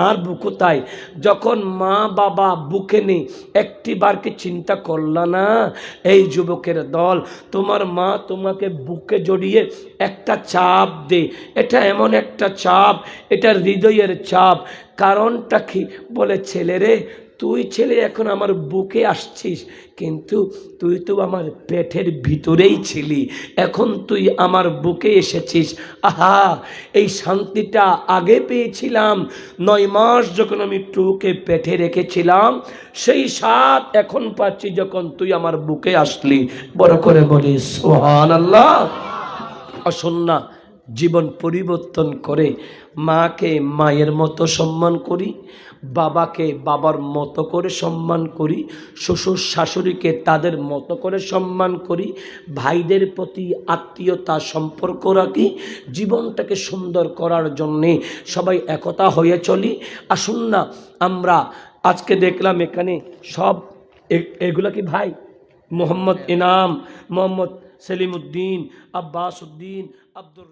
আর বুকুতাই। যখন মা বাবা বুকে নেই, একটি বারকে চিন্তা করলা না? এই যুবকের দল, তোমার মা তোমাকে বুকে জড়িয়ে একটা চাপ দে, এটা এমন একটা চাপ, এটা হৃদয়ের চাপ। কারণটা কি? বলে ছেলে রে, তুই ছেলে এখন আমার বুকে আসছিস, কিন্তু তুই তো আমার পেটের ভিতরেই ছিলি, এখন তুই আমার বুকে এসেছিস। আহা, এই শান্তিটা আগে পেয়েছিলাম 9 মাস যখন আমি তোকে পেটে রেখেছিলাম, সেই স্বাদ এখন পাচ্ছি যখন তুই আমার বুকে আসলি। বড় করে বলি সুবহানাল্লাহ। শোন না, জীবন পরিবর্তন করে। মাকে মায়ের মতো সম্মান করি, বাবাকে বাবার মতো করে সম্মান করি, শ্বশুর শাশুড়িকে তাদের মতো করে সম্মান করি, ভাইদের প্রতি আত্মীয়তা সম্পর্ক রাখি। জীবনটাকে সুন্দর করার জন্যে সবাই একতা হয়ে চলি। আসুন না আমরা আজকে দেখলাম এখানে সব এগুলা কি ভাই? মোহাম্মদ ইনাম, মোহাম্মদ সেলিম উদ্দিন, আব্বাস উদ্দিন, আব্দুর